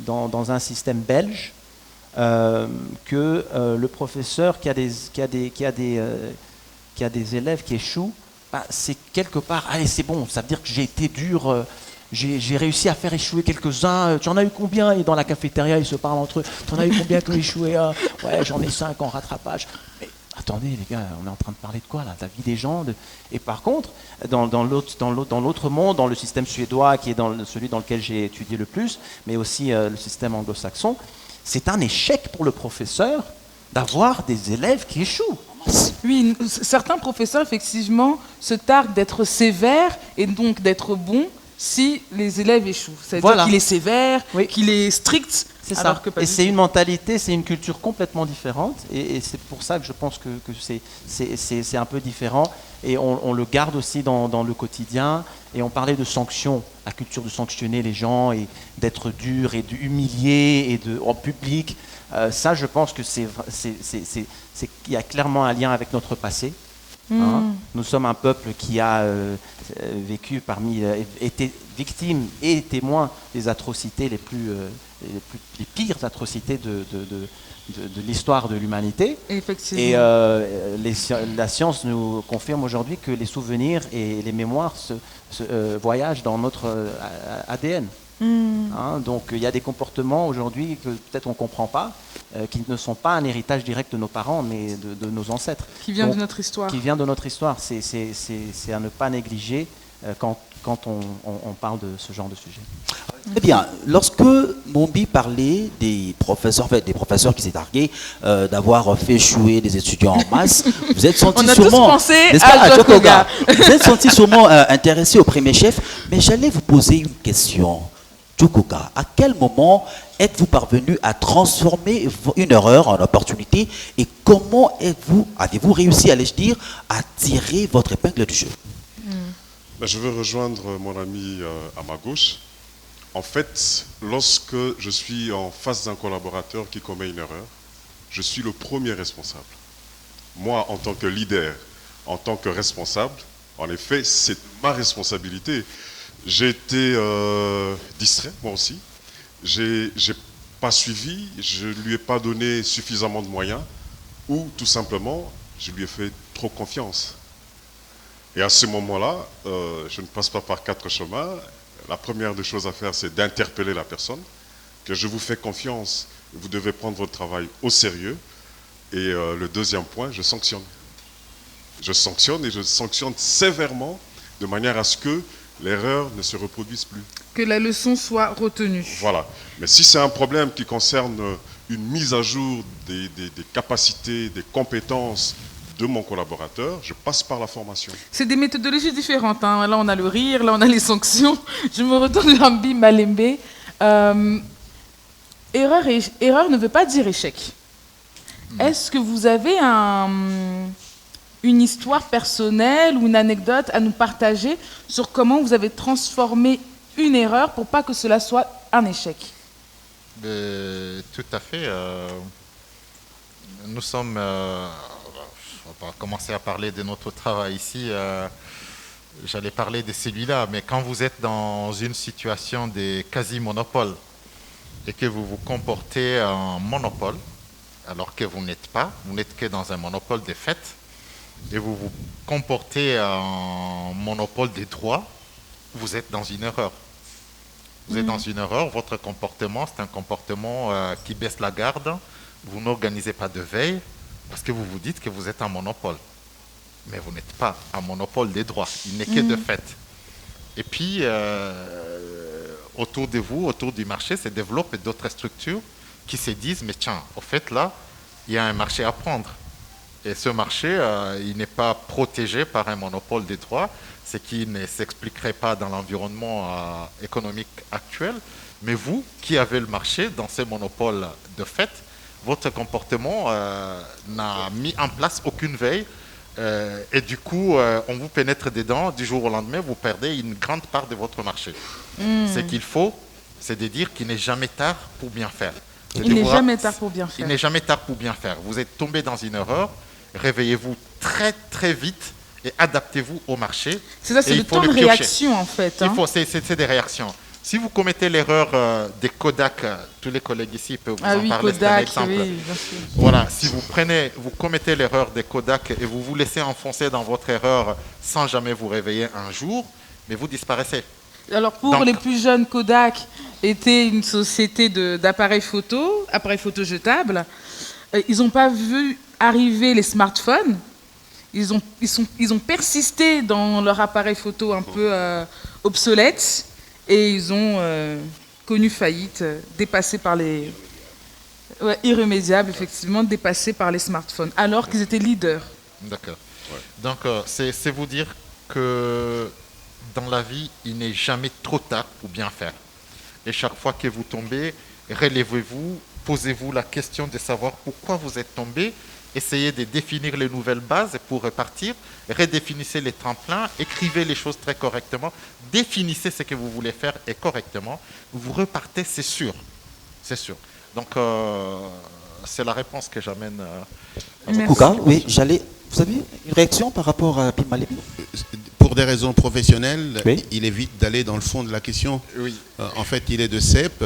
dans un système belge que le professeur qui a des élèves qui échouent, c'est quelque part, allez c'est bon, ça veut dire que j'ai été dur, j'ai réussi à faire échouer quelques-uns, tu en as eu combien? Et dans la cafétéria, ils se parlent entre eux, tu en as eu combien qui ont échoué? Ouais, j'en ai 5 en rattrapage. Mais attendez les gars, on est en train de parler de quoi là? De la vie des gens Et par contre, dans l'autre monde, dans le système suédois, qui est celui dans lequel j'ai étudié le plus, mais aussi le système anglo-saxon, c'est un échec pour le professeur d'avoir des élèves qui échouent. Oui, certains professeurs, effectivement, se targuent d'être sévères et donc d'être bons si les élèves échouent. C'est-à-dire qu'il est sévère, qu'il est strict. C'est ça. Et c'est une mentalité, c'est une culture complètement différente. Et c'est pour ça que je pense que c'est un peu différent. Et on le garde aussi dans le quotidien. Et on parlait de sanctions, la culture de sanctionner les gens et d'être dur et d'humilier en public. Ça, je pense que il y a clairement un lien avec notre passé. Hein. Nous sommes un peuple qui a été victime et témoin des atrocités les pires atrocités de l'histoire de l'humanité. Et la science nous confirme aujourd'hui que les souvenirs et les mémoires voyagent dans notre ADN. Hein, donc il y a des comportements aujourd'hui que peut-être on ne comprend pas, qui ne sont pas un héritage direct de nos parents, mais de nos ancêtres. Qui vient de notre histoire. Qui vient de notre histoire. C'est à ne pas négliger quand on parle de ce genre de sujet. Eh bien, lorsque Mombi parlait des professeurs qui s'est targués d'avoir fait échouer des étudiants en masse, vous êtes senti sûrement, tous pensé à Jokoga. Vous êtes senti sûrement intéressé au premier chef, mais j'allais vous poser une question. Jokoga, à quel moment êtes-vous parvenu à transformer une erreur en opportunité et comment avez-vous réussi, allais-je dire, à tirer votre épingle du jeu? Je veux rejoindre mon ami à ma gauche. En fait, lorsque je suis en face d'un collaborateur qui commet une erreur, je suis le premier responsable. Moi, en tant que leader, en tant que responsable, en effet, c'est ma responsabilité. J'ai été distrait, moi aussi. J'ai pas suivi, je lui ai pas donné suffisamment de moyens, ou tout simplement, je lui ai fait trop confiance. Et à ce moment-là, je ne passe pas par 4 chemins. La première des choses à faire, c'est d'interpeller la personne, que je vous fais confiance, vous devez prendre votre travail au sérieux. Et le deuxième point, je sanctionne. Je sanctionne et je sanctionne sévèrement de manière à ce que l'erreur ne se reproduise plus. Que la leçon soit retenue. Voilà. Mais si c'est un problème qui concerne une mise à jour des capacités, des compétences de mon collaborateur, je passe par la formation. C'est des méthodologies différentes, hein. Là, on a le rire, là, on a les sanctions. Je me retourne vers Mbi Malembe. Erreur ne veut pas dire échec. Est-ce que vous avez une histoire personnelle ou une anecdote à nous partager sur comment vous avez transformé une erreur pour pas que cela soit un échec? Tout à fait. Nous sommes... on va commencer à parler de notre travail ici. J'allais parler de celui-là, mais quand vous êtes dans une situation de quasi-monopole et que vous vous comportez en monopole, alors que vous n'êtes que dans un monopole des faits, et vous vous comportez en monopole des droits, vous êtes dans une erreur. Vous êtes dans une erreur, votre comportement, c'est un comportement qui baisse la garde, vous n'organisez pas de veille, parce que vous vous dites que vous êtes en monopole. Mais vous n'êtes pas en monopole des droits, il n'est que de fait. Et puis, autour de vous, autour du marché, se développent d'autres structures qui se disent, mais tiens, au fait là, il y a un marché à prendre. Et ce marché, il n'est pas protégé par un monopole des droits, ce qui ne s'expliquerait pas dans l'environnement économique actuel. Mais vous, qui avez le marché dans ces monopoles de fait, votre comportement n'a mis en place aucune veille. Et du coup, on vous pénètre dedans, du jour au lendemain, vous perdez une grande part de votre marché. Ce qu'il faut, c'est de dire qu'il n'est jamais tard pour bien faire. Il n'est jamais tard pour bien faire. Il n'est jamais tard pour bien faire. Vous êtes tombé dans une erreur, réveillez-vous très très vite et adaptez-vous au marché. C'est ça, c'est le temps de réaction en fait. Hein. C'est des réactions. Si vous commettez l'erreur des Kodak, tous les collègues ici peuvent vous en parler, c'est un exemple. Oui, voilà, si vous commettez l'erreur des Kodak et vous vous laissez enfoncer dans votre erreur sans jamais vous réveiller un jour, mais vous disparaissez. Alors pour les plus jeunes, Kodak était une société d'appareils photo, appareils photo jetables. Ils n'ont pas vu arriver les smartphones. Ils ont persisté dans leur appareil photo un peu obsolète et ils ont connu faillite, dépassés par les... Ouais, irrémédiables, effectivement, dépassés par les smartphones, alors qu'ils étaient leaders. D'accord. Ouais. Donc, c'est vous dire que dans la vie, il n'est jamais trop tard pour bien faire. Et chaque fois que vous tombez, relevez-vous, posez-vous la question de savoir pourquoi vous êtes tombé, essayez de définir les nouvelles bases pour repartir, redéfinissez les tremplins, écrivez les choses très correctement, définissez ce que vous voulez faire et correctement, vous repartez, c'est sûr. C'est sûr. Donc, c'est la réponse que j'amène. Kouka, oui, vous avez une réaction par rapport à Mbi Malembe? Pour des raisons professionnelles, oui. Il évite d'aller dans le fond de la question. Oui. En fait, il est de CEP.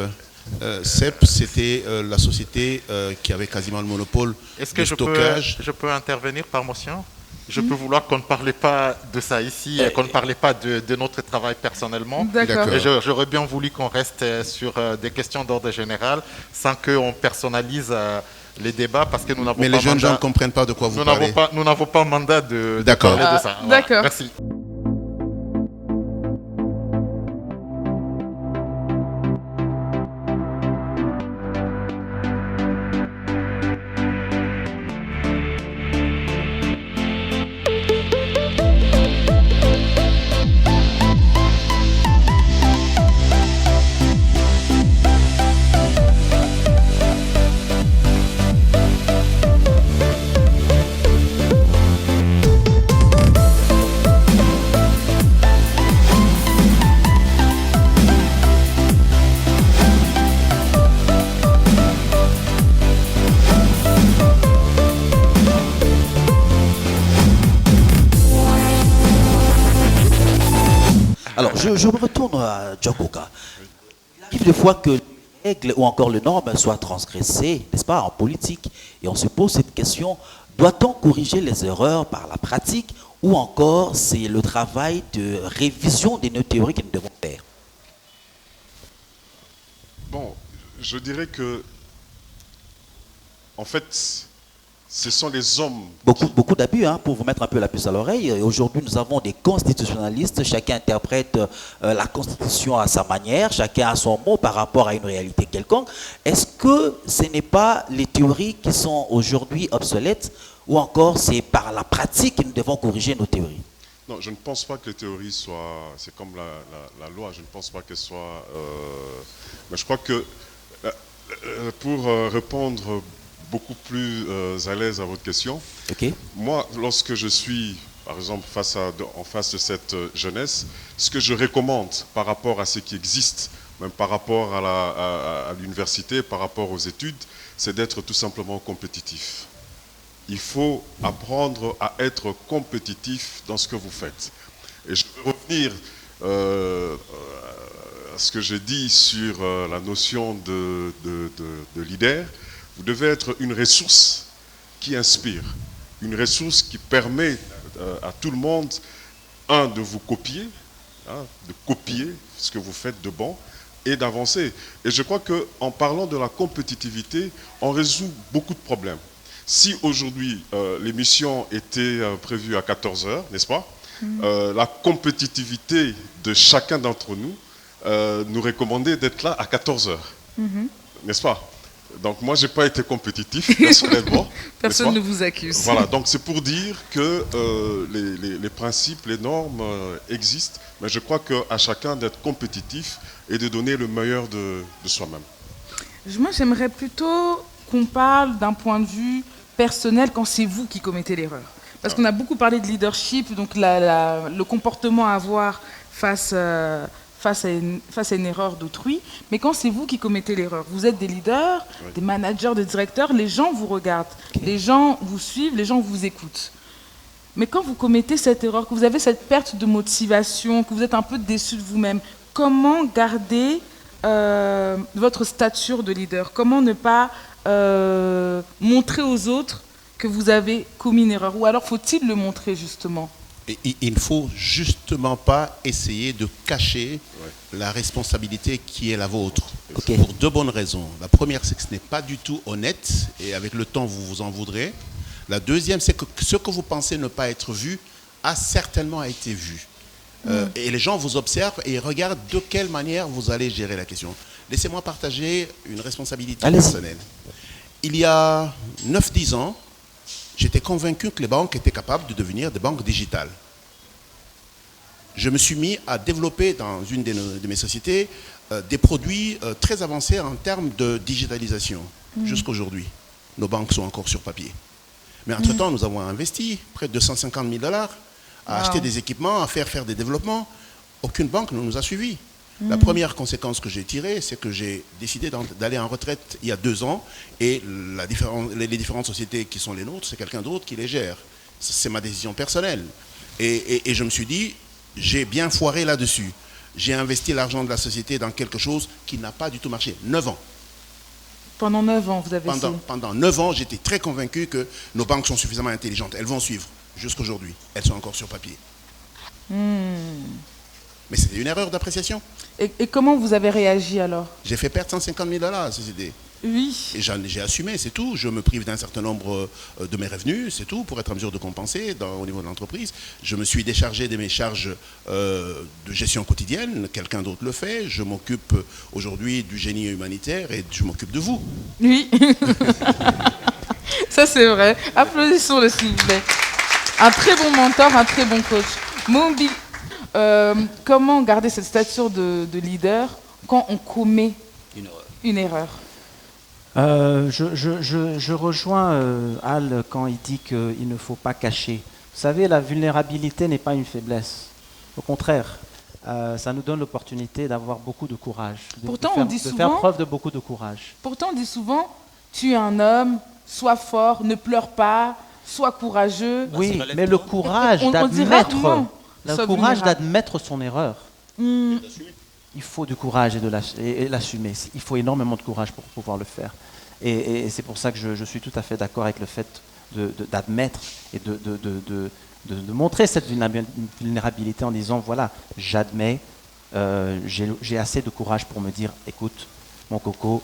CEP, c'était la société qui avait quasiment le monopole du stockage. Je peux intervenir par motion? Je peux vouloir qu'on ne parlait pas de ça ici, qu'on ne parlait pas de notre travail personnellement. D'accord. J'aurais bien voulu qu'on reste sur des questions d'ordre général, sans qu'on personnalise les débats, parce que nous n'avons pas mandat... Mais les jeunes gens ne comprennent pas de quoi vous parlez. Nous n'avons pas mandat de parler de ça. Voilà. D'accord. Merci. Alors, je me retourne à Djokoka. Il arrive des fois que les règles ou encore les normes soient transgressées, n'est-ce pas, en politique. Et on se pose cette question, doit-on corriger les erreurs par la pratique ou encore c'est le travail de révision de nos théories que nous devons faire? Bon, je dirais que, en fait, ce sont les hommes. Beaucoup d'abus, hein, pour vous mettre un peu la puce à l'oreille. Aujourd'hui, nous avons des constitutionnalistes. Chacun interprète la Constitution à sa manière. Chacun a son mot par rapport à une réalité quelconque. Est-ce que ce n'est pas les théories qui sont aujourd'hui obsolètes, ou encore c'est par la pratique que nous devons corriger nos théories? Non, je ne pense pas que les théories soient... C'est comme la loi, je ne pense pas qu'elles soient... mais je crois que, pour répondre beaucoup plus à l'aise à votre question, Okay. moi, lorsque je suis, par exemple, en face de cette jeunesse, ce que je recommande par rapport à ce qui existe, même par rapport à l'université, par rapport aux études, c'est d'être tout simplement compétitif. Il faut apprendre à être compétitif dans ce que vous faites. Et je vais revenir à ce que j'ai dit sur la notion de leader. Vous devez être une ressource qui inspire, une ressource qui permet à tout le monde, de vous copier, de copier ce que vous faites de bon et d'avancer. Et je crois qu'en parlant de la compétitivité, on résout beaucoup de problèmes. Si aujourd'hui l'émission était prévue à 14h, n'est-ce pas, la compétitivité de chacun d'entre nous nous recommandait d'être là à 14h, n'est-ce pas? Donc moi, je n'ai pas été compétitif, personnellement. Personne ne vous accuse. Voilà, donc c'est pour dire que les principes, les normes existent, mais je crois qu'à chacun d'être compétitif et de donner le meilleur de soi-même. Moi, j'aimerais plutôt qu'on parle d'un point de vue personnel quand c'est vous qui commettez l'erreur. Parce qu'on a beaucoup parlé de leadership, donc le comportement à avoir face à une erreur d'autrui, mais quand c'est vous qui commettez l'erreur, vous êtes des leaders, Oui. des managers, des directeurs, les gens vous regardent, les gens vous suivent, les gens vous écoutent. Mais quand vous commettez cette erreur, que vous avez cette perte de motivation, que vous êtes un peu déçu de vous-même, comment garder votre stature de leader? Comment ne pas montrer aux autres que vous avez commis une erreur? Ou alors faut-il le montrer justement? Il ne faut justement pas essayer de cacher la responsabilité qui est la vôtre. Ok. Pour deux bonnes raisons. La première, c'est que ce n'est pas du tout honnête et avec le temps, vous vous en voudrez. La deuxième, c'est que ce que vous pensez ne pas être vu a certainement été vu. Et les gens vous observent et regardent de quelle manière vous allez gérer la question. Laissez-moi partager une responsabilité personnelle. Il y a 9-10 ans, j'étais convaincu que les banques étaient capables de devenir des banques digitales. Je me suis mis à développer dans une de mes sociétés des produits très avancés en termes de digitalisation. Jusqu'à aujourd'hui, nos banques sont encore sur papier. Mais entre-temps, nous avons investi près de 250 000 $ à acheter des équipements, à faire des développements. Aucune banque ne nous a suivis. La première conséquence que j'ai tirée, c'est que j'ai décidé d'aller en retraite il y a 2 ans et les différentes sociétés qui sont les nôtres, c'est quelqu'un d'autre qui les gère. C'est ma décision personnelle. Et je me suis dit, j'ai bien foiré là-dessus. J'ai investi l'argent de la société dans quelque chose qui n'a pas du tout marché. 9 ans. Pendant 9 ans, vous avez essayé. Pendant 9 ans, j'étais très convaincu que nos banques sont suffisamment intelligentes. Elles vont suivre jusqu'aujourd'hui. Elles sont encore sur papier. Mais c'était une erreur d'appréciation. Et comment vous avez réagi alors? J'ai fait perdre 150 000 $ à la société. Oui. Et j'ai assumé, c'est tout. Je me prive d'un certain nombre de mes revenus, c'est tout, pour être en mesure de compenser au niveau de l'entreprise. Je me suis déchargé de mes charges de gestion quotidienne. Quelqu'un d'autre le fait. Je m'occupe aujourd'hui du génie humanitaire et je m'occupe de vous. Oui. Ça, c'est vrai. Applaudissons-le, s'il vous plaît. Un très bon mentor, un très bon coach. Mombi, comment garder cette stature de leader quand on commet une erreur? Je rejoins Al quand il dit qu'il ne faut pas cacher. Vous savez, la vulnérabilité n'est pas une faiblesse. Au contraire, ça nous donne l'opportunité d'avoir beaucoup de courage. De faire preuve de beaucoup de courage. Pourtant, on dit souvent, tu es un homme, sois fort, ne pleure pas, sois courageux. Oui, mais le courage d'admettre son erreur. Il faut du courage et l'assumer. Il faut énormément de courage pour pouvoir le faire. Et c'est pour ça que je suis tout à fait d'accord avec le fait d'admettre et de de montrer cette vulnérabilité en disant, voilà, j'admets, j'ai assez de courage pour me dire, écoute, mon coco,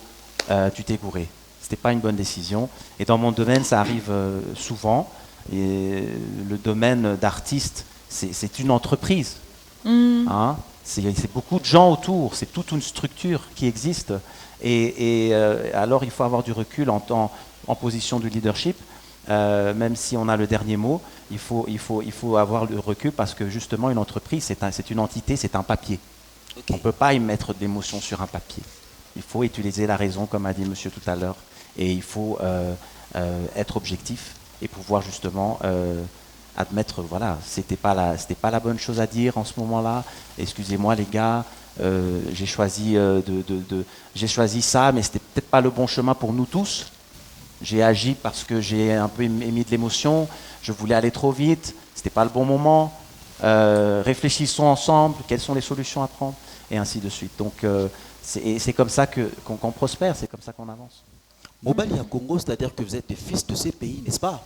tu t'es gouré. C'était pas une bonne décision. Et dans mon domaine, ça arrive souvent. Et le domaine d'artiste, c'est une entreprise. Hein, c'est beaucoup de gens autour, c'est toute une structure qui existe. Et alors, il faut avoir du recul en position de leadership. Même si on a le dernier mot, il faut avoir le recul parce que justement, une entreprise, c'est une entité, c'est un papier. Okay. On ne peut pas y mettre d'émotion sur un papier. Il faut utiliser la raison, comme a dit monsieur tout à l'heure, et il faut être objectif et pouvoir justement admettre, voilà, c'était pas la bonne chose à dire en ce moment-là. Excusez-moi les gars, j'ai choisi ça, mais c'était peut-être pas le bon chemin pour nous tous. J'ai agi parce que j'ai un peu émis de l'émotion, je voulais aller trop vite, c'était pas le bon moment. Réfléchissons ensemble, quelles sont les solutions à prendre, et ainsi de suite. Donc c'est comme ça qu'on prospère, c'est comme ça qu'on avance. Mobali à Congo, c'est-à-dire que vous êtes des fils de ces pays, n'est-ce pas?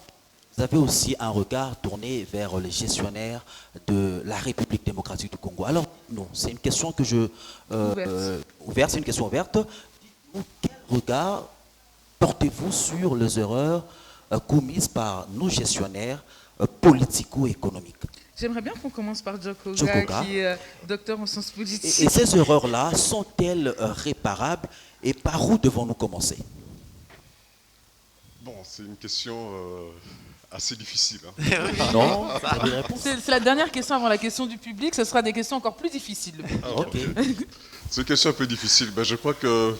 Vous avez aussi un regard tourné vers les gestionnaires de la République démocratique du Congo. Alors, non, c'est une question que ouverte, c'est une question ouverte. Dites-nous, quel regard portez-vous sur les erreurs commises par nos gestionnaires politico-économiques? J'aimerais bien qu'on commence par Djokoga, qui est docteur en sciences politiques. Et ces erreurs-là sont-elles réparables et par où devons-nous commencer? Bon, c'est une question assez difficile. Non, c'est la dernière question avant la question du public. Ce sera des questions encore plus difficiles. Okay. C'est une question un peu difficile. Ben, je crois que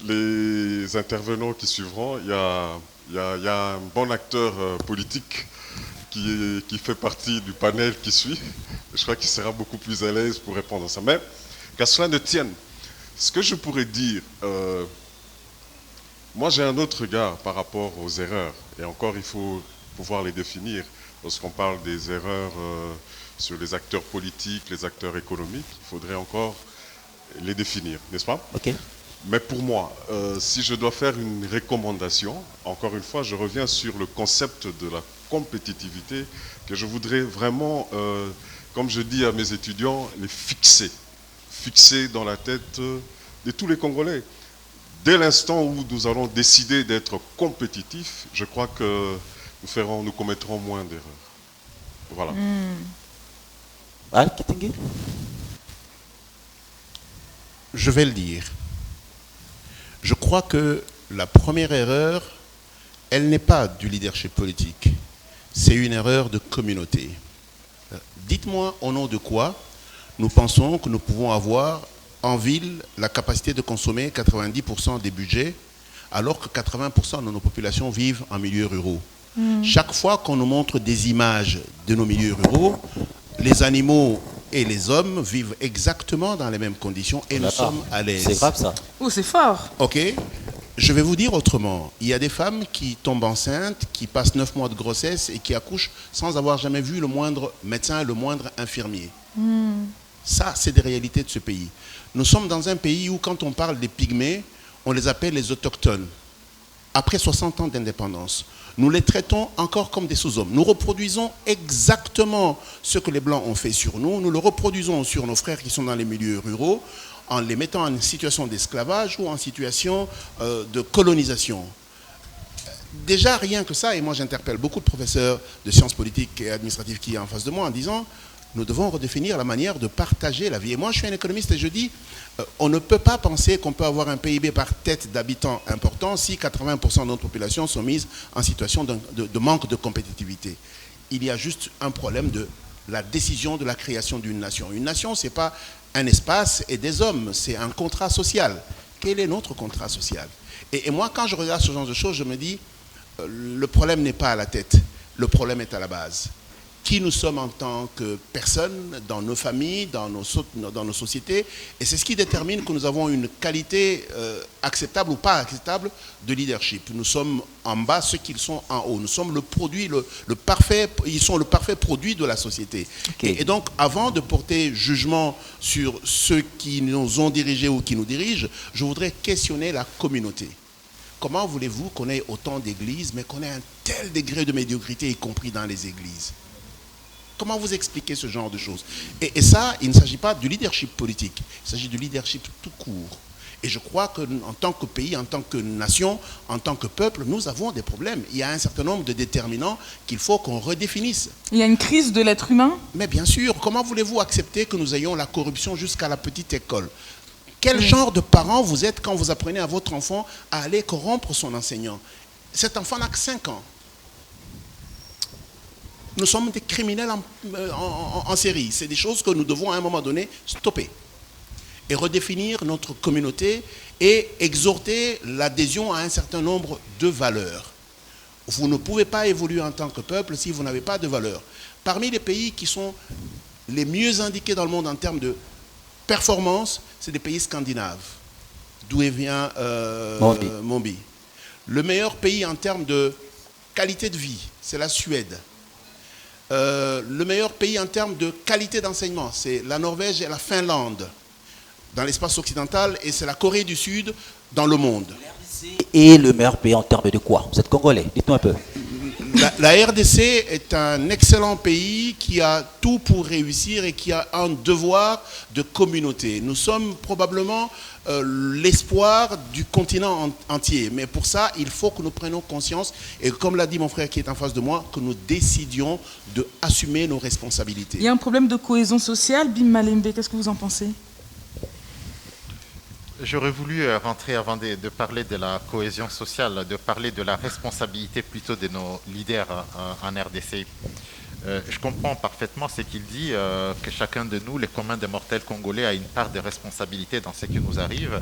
les intervenants qui suivront, il y a un bon acteur politique qui fait partie du panel qui suit. Je crois qu'il sera beaucoup plus à l'aise pour répondre à ça. Mais qu'à cela ne tienne, ce que je pourrais dire, moi j'ai un autre regard par rapport aux erreurs. Et encore, il faut pouvoir les définir. Lorsqu'on parle des erreurs sur les acteurs politiques, les acteurs économiques, il faudrait encore les définir, n'est-ce pas? Okay. Mais pour moi, si je dois faire une recommandation, encore une fois, je reviens sur le concept de la compétitivité que je voudrais vraiment, comme je dis à mes étudiants, les fixer dans la tête de tous les Congolais. Dès l'instant où nous allons décider d'être compétitifs, je crois que nous commettrons moins d'erreurs. Voilà. Je vais le dire. Je crois que la première erreur, elle n'est pas du leadership politique. C'est une erreur de communauté. Dites-moi au nom de quoi nous pensons que nous pouvons avoir en ville la capacité de consommer 90% des budgets, alors que 80% de nos populations vivent en milieux ruraux. Chaque fois qu'on nous montre des images de nos milieux ruraux, les animaux et les hommes vivent exactement dans les mêmes conditions et nous sommes à l'aise. C'est grave ça. Oh, c'est fort. Ok. Je vais vous dire autrement. Il y a des femmes qui tombent enceintes, qui passent 9 mois de grossesse et qui accouchent sans avoir jamais vu le moindre médecin, le moindre infirmier. Ça, c'est des réalités de ce pays. Nous sommes dans un pays où, quand on parle des pygmées, on les appelle les autochtones. Après 60 ans d'indépendance, nous les traitons encore comme des sous-hommes. Nous reproduisons exactement ce que les Blancs ont fait sur nous. Nous le reproduisons sur nos frères qui sont dans les milieux ruraux, en les mettant en situation d'esclavage ou en situation de colonisation. Déjà, rien que ça, et moi j'interpelle beaucoup de professeurs de sciences politiques et administratives qui sont en face de moi en disant nous devons redéfinir la manière de partager la vie. Et moi je suis un économiste et je dis on ne peut pas penser qu'on peut avoir un PIB par tête d'habitants important si 80% de notre population sont mises en situation de manque de compétitivité. Il y a juste un problème de la décision de la création d'une nation. Une nation, ce n'est pas un espace et des hommes, c'est un contrat social. Quel est notre contrat social? Et moi, quand je regarde ce genre de choses, je me dis, le problème n'est pas à la tête, le problème est à la base. Qui nous sommes en tant que personnes, dans nos familles, dans nos sociétés, et c'est ce qui détermine que nous avons une qualité acceptable ou pas acceptable de leadership. Nous sommes en bas, ceux qui sont en haut. Nous sommes le produit, le parfait, ils sont le parfait produit de la société. Okay. Et donc, avant de porter jugement sur ceux qui nous ont dirigés ou qui nous dirigent, je voudrais questionner la communauté. Comment voulez-vous qu'on ait autant d'églises, mais qu'on ait un tel degré de médiocrité, y compris dans les églises? Comment vous expliquez ce genre de choses? Et ça, il ne s'agit pas du leadership politique, il s'agit du leadership tout court. Et je crois qu'en tant que pays, en tant que nation, en tant que peuple, nous avons des problèmes. Il y a un certain nombre de déterminants qu'il faut qu'on redéfinisse. Il y a une crise de l'être humain? Mais bien sûr, comment voulez-vous accepter que nous ayons la corruption jusqu'à la petite école? Quel genre de parent vous êtes quand vous apprenez à votre enfant à aller corrompre son enseignant? Cet enfant n'a que 5 ans. Nous sommes des criminels en série. C'est des choses que nous devons à un moment donné stopper et redéfinir notre communauté et exhorter l'adhésion à un certain nombre de valeurs. Vous ne pouvez pas évoluer en tant que peuple si vous n'avez pas de valeurs. Parmi les pays qui sont les mieux indiqués dans le monde en termes de performance, c'est des pays scandinaves, d'où vient Mombi. Le meilleur pays en termes de qualité de vie, c'est la Suède. Le meilleur pays en termes de qualité d'enseignement, c'est la Norvège et la Finlande dans l'espace occidental, et c'est la Corée du Sud dans le monde. Et le meilleur pays en termes de quoi? Vous êtes congolais, dites-nous un peu. La RDC est un excellent pays qui a tout pour réussir et qui a un devoir de communauté. Nous sommes probablement l'espoir du continent entier. Mais pour ça, il faut que nous prenions conscience, et comme l'a dit mon frère qui est en face de moi, que nous décidions d'assumer nos responsabilités. Il y a un problème de cohésion sociale. Bim Malembe, qu'est-ce que vous en pensez? J'aurais voulu rentrer avant de parler de la cohésion sociale, de parler de la responsabilité plutôt de nos leaders en RDC. Je comprends parfaitement ce qu'il dit, que chacun de nous, les communs des mortels congolais, a une part de responsabilité dans ce qui nous arrive.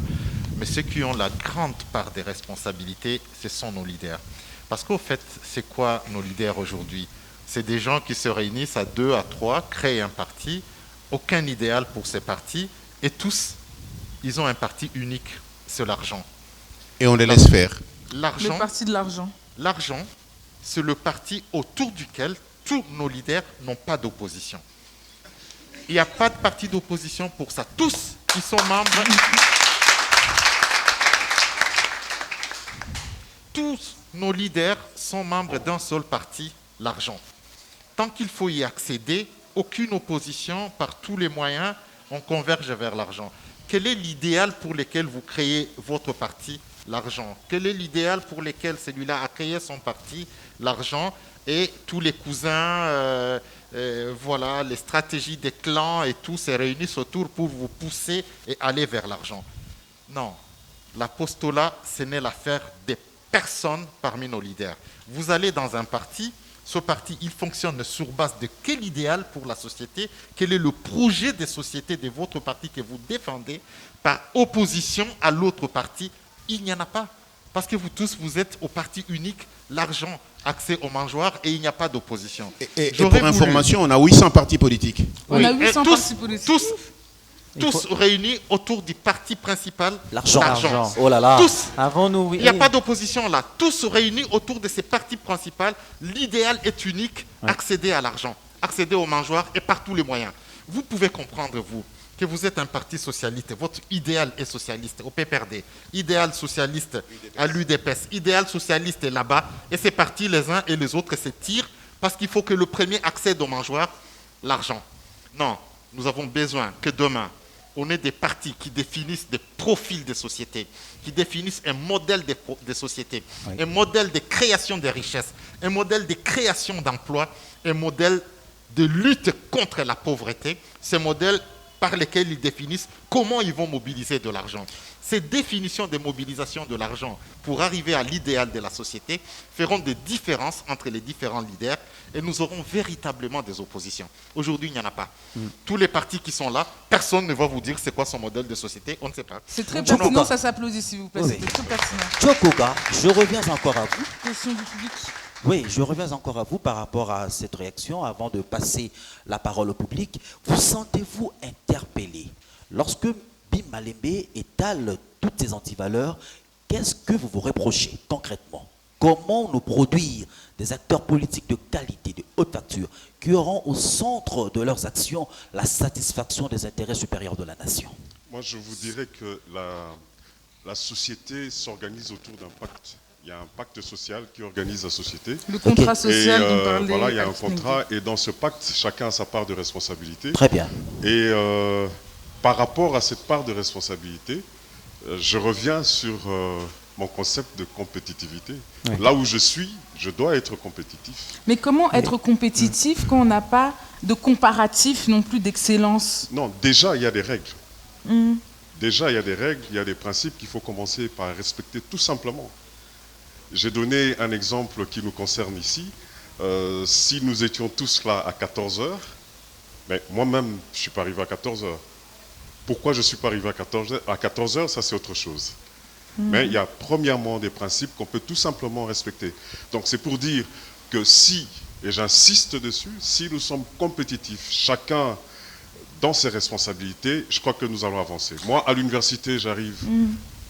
Mais ceux qui ont la grande part des responsabilités, ce sont nos leaders. Parce qu'au fait, c'est quoi nos leaders aujourd'hui? C'est des gens qui se réunissent à 2, à 3, créent un parti, aucun idéal pour ces partis, et tous, ils ont un parti unique, c'est l'argent. Et on les laisse faire. L'argent, le parti de l'argent. L'argent, c'est le parti autour duquel tous nos leaders n'ont pas d'opposition. Il n'y a pas de parti d'opposition pour ça. Tous, ils sont membres. Tous nos leaders sont membres d'un seul parti, l'argent. Tant qu'il faut y accéder, aucune opposition, par tous les moyens, on converge vers l'argent. Quel est l'idéal pour lequel vous créez votre parti? L'argent. Quel est l'idéal pour lequel celui-là a créé son parti? L'argent. Et tous les cousins, voilà, les stratégies des clans et tout se réunissent autour pour vous pousser et aller vers l'argent. Non. L'apostolat, ce n'est l'affaire des personnes parmi nos leaders. Vous allez dans un parti. Ce parti, il fonctionne sur base de quel idéal pour la société? Quel est le projet de société de votre parti que vous défendez par opposition à l'autre parti? Il n'y en a pas. Parce que vous tous, vous êtes au parti unique, l'argent, accès aux mangeoires, et il n'y a pas d'opposition. Et pour information, on a 800 partis politiques. On a 800 partis politiques. Tous réunis autour du parti principal, l'argent. Oh là là. Tous. Avant-nous, oui. Il n'y a pas d'opposition là. Tous réunis autour de ces partis principaux. L'idéal est unique, accéder à l'argent, accéder aux mangeoires et par tous les moyens. Vous pouvez comprendre, vous, que vous êtes un parti socialiste. Votre idéal est socialiste au PPRD. Idéal socialiste à l'UDPS. Idéal socialiste est là-bas. Et ces partis, les uns et les autres, se tirent parce qu'il faut que le premier accède aux mangeoires, l'argent. Non, nous avons besoin que demain, on ait des partis qui définissent des profils de société, qui définissent un modèle de société, un modèle de création de richesses, un modèle de création d'emplois, un modèle de lutte contre la pauvreté, ces modèles par lesquels ils définissent comment ils vont mobiliser de l'argent. Ces définitions de mobilisation de l'argent pour arriver à l'idéal de la société feront des différences entre les différents leaders et nous aurons véritablement des oppositions. Aujourd'hui, il n'y en a pas. Tous les partis qui sont là, personne ne va vous dire c'est quoi son modèle de société, on ne sait pas. C'est très pertinent, ça s'applaudit s'il vous plaît, Oui. c'était très pertinent. Tchokoga, je reviens encore à vous. Question du public. Oui, je reviens encore à vous par rapport à cette réaction avant de passer la parole au public. Vous sentez-vous interpellé lorsque Bim Malembe étale toutes ces antivaleurs? Qu'est-ce que vous vous reprochez concrètement? Comment nous produire des acteurs politiques de qualité, de haute facture, qui auront au centre de leurs actions la satisfaction des intérêts supérieurs de la nation? Moi, je vous dirais que la société s'organise autour d'un pacte. Il y a un pacte social qui organise la société. Le contrat social dont parlait voilà, il y a un Alexandre. contrat et dans ce pacte, chacun a sa part de responsabilité. Très bien. Et par rapport à cette part de responsabilité, je reviens sur mon concept de compétitivité. Oui. Là où je suis, je dois être compétitif. Mais comment être compétitif quand on n'a pas de comparatif non plus d'excellence? Non, déjà, il y a des règles. Déjà, il y a des règles, il y a des principes qu'il faut commencer par respecter tout simplement. J'ai donné un exemple qui nous concerne ici. Si nous étions tous là à 14 heures, mais moi-même, je ne suis pas arrivé à 14 heures. Pourquoi je ne suis pas arrivé à 14 heures, ça c'est autre chose. Mais il y a premièrement des principes qu'on peut tout simplement respecter. Donc c'est pour dire que si, et j'insiste dessus, si nous sommes compétitifs, chacun dans ses responsabilités, je crois que nous allons avancer. Moi, à l'université,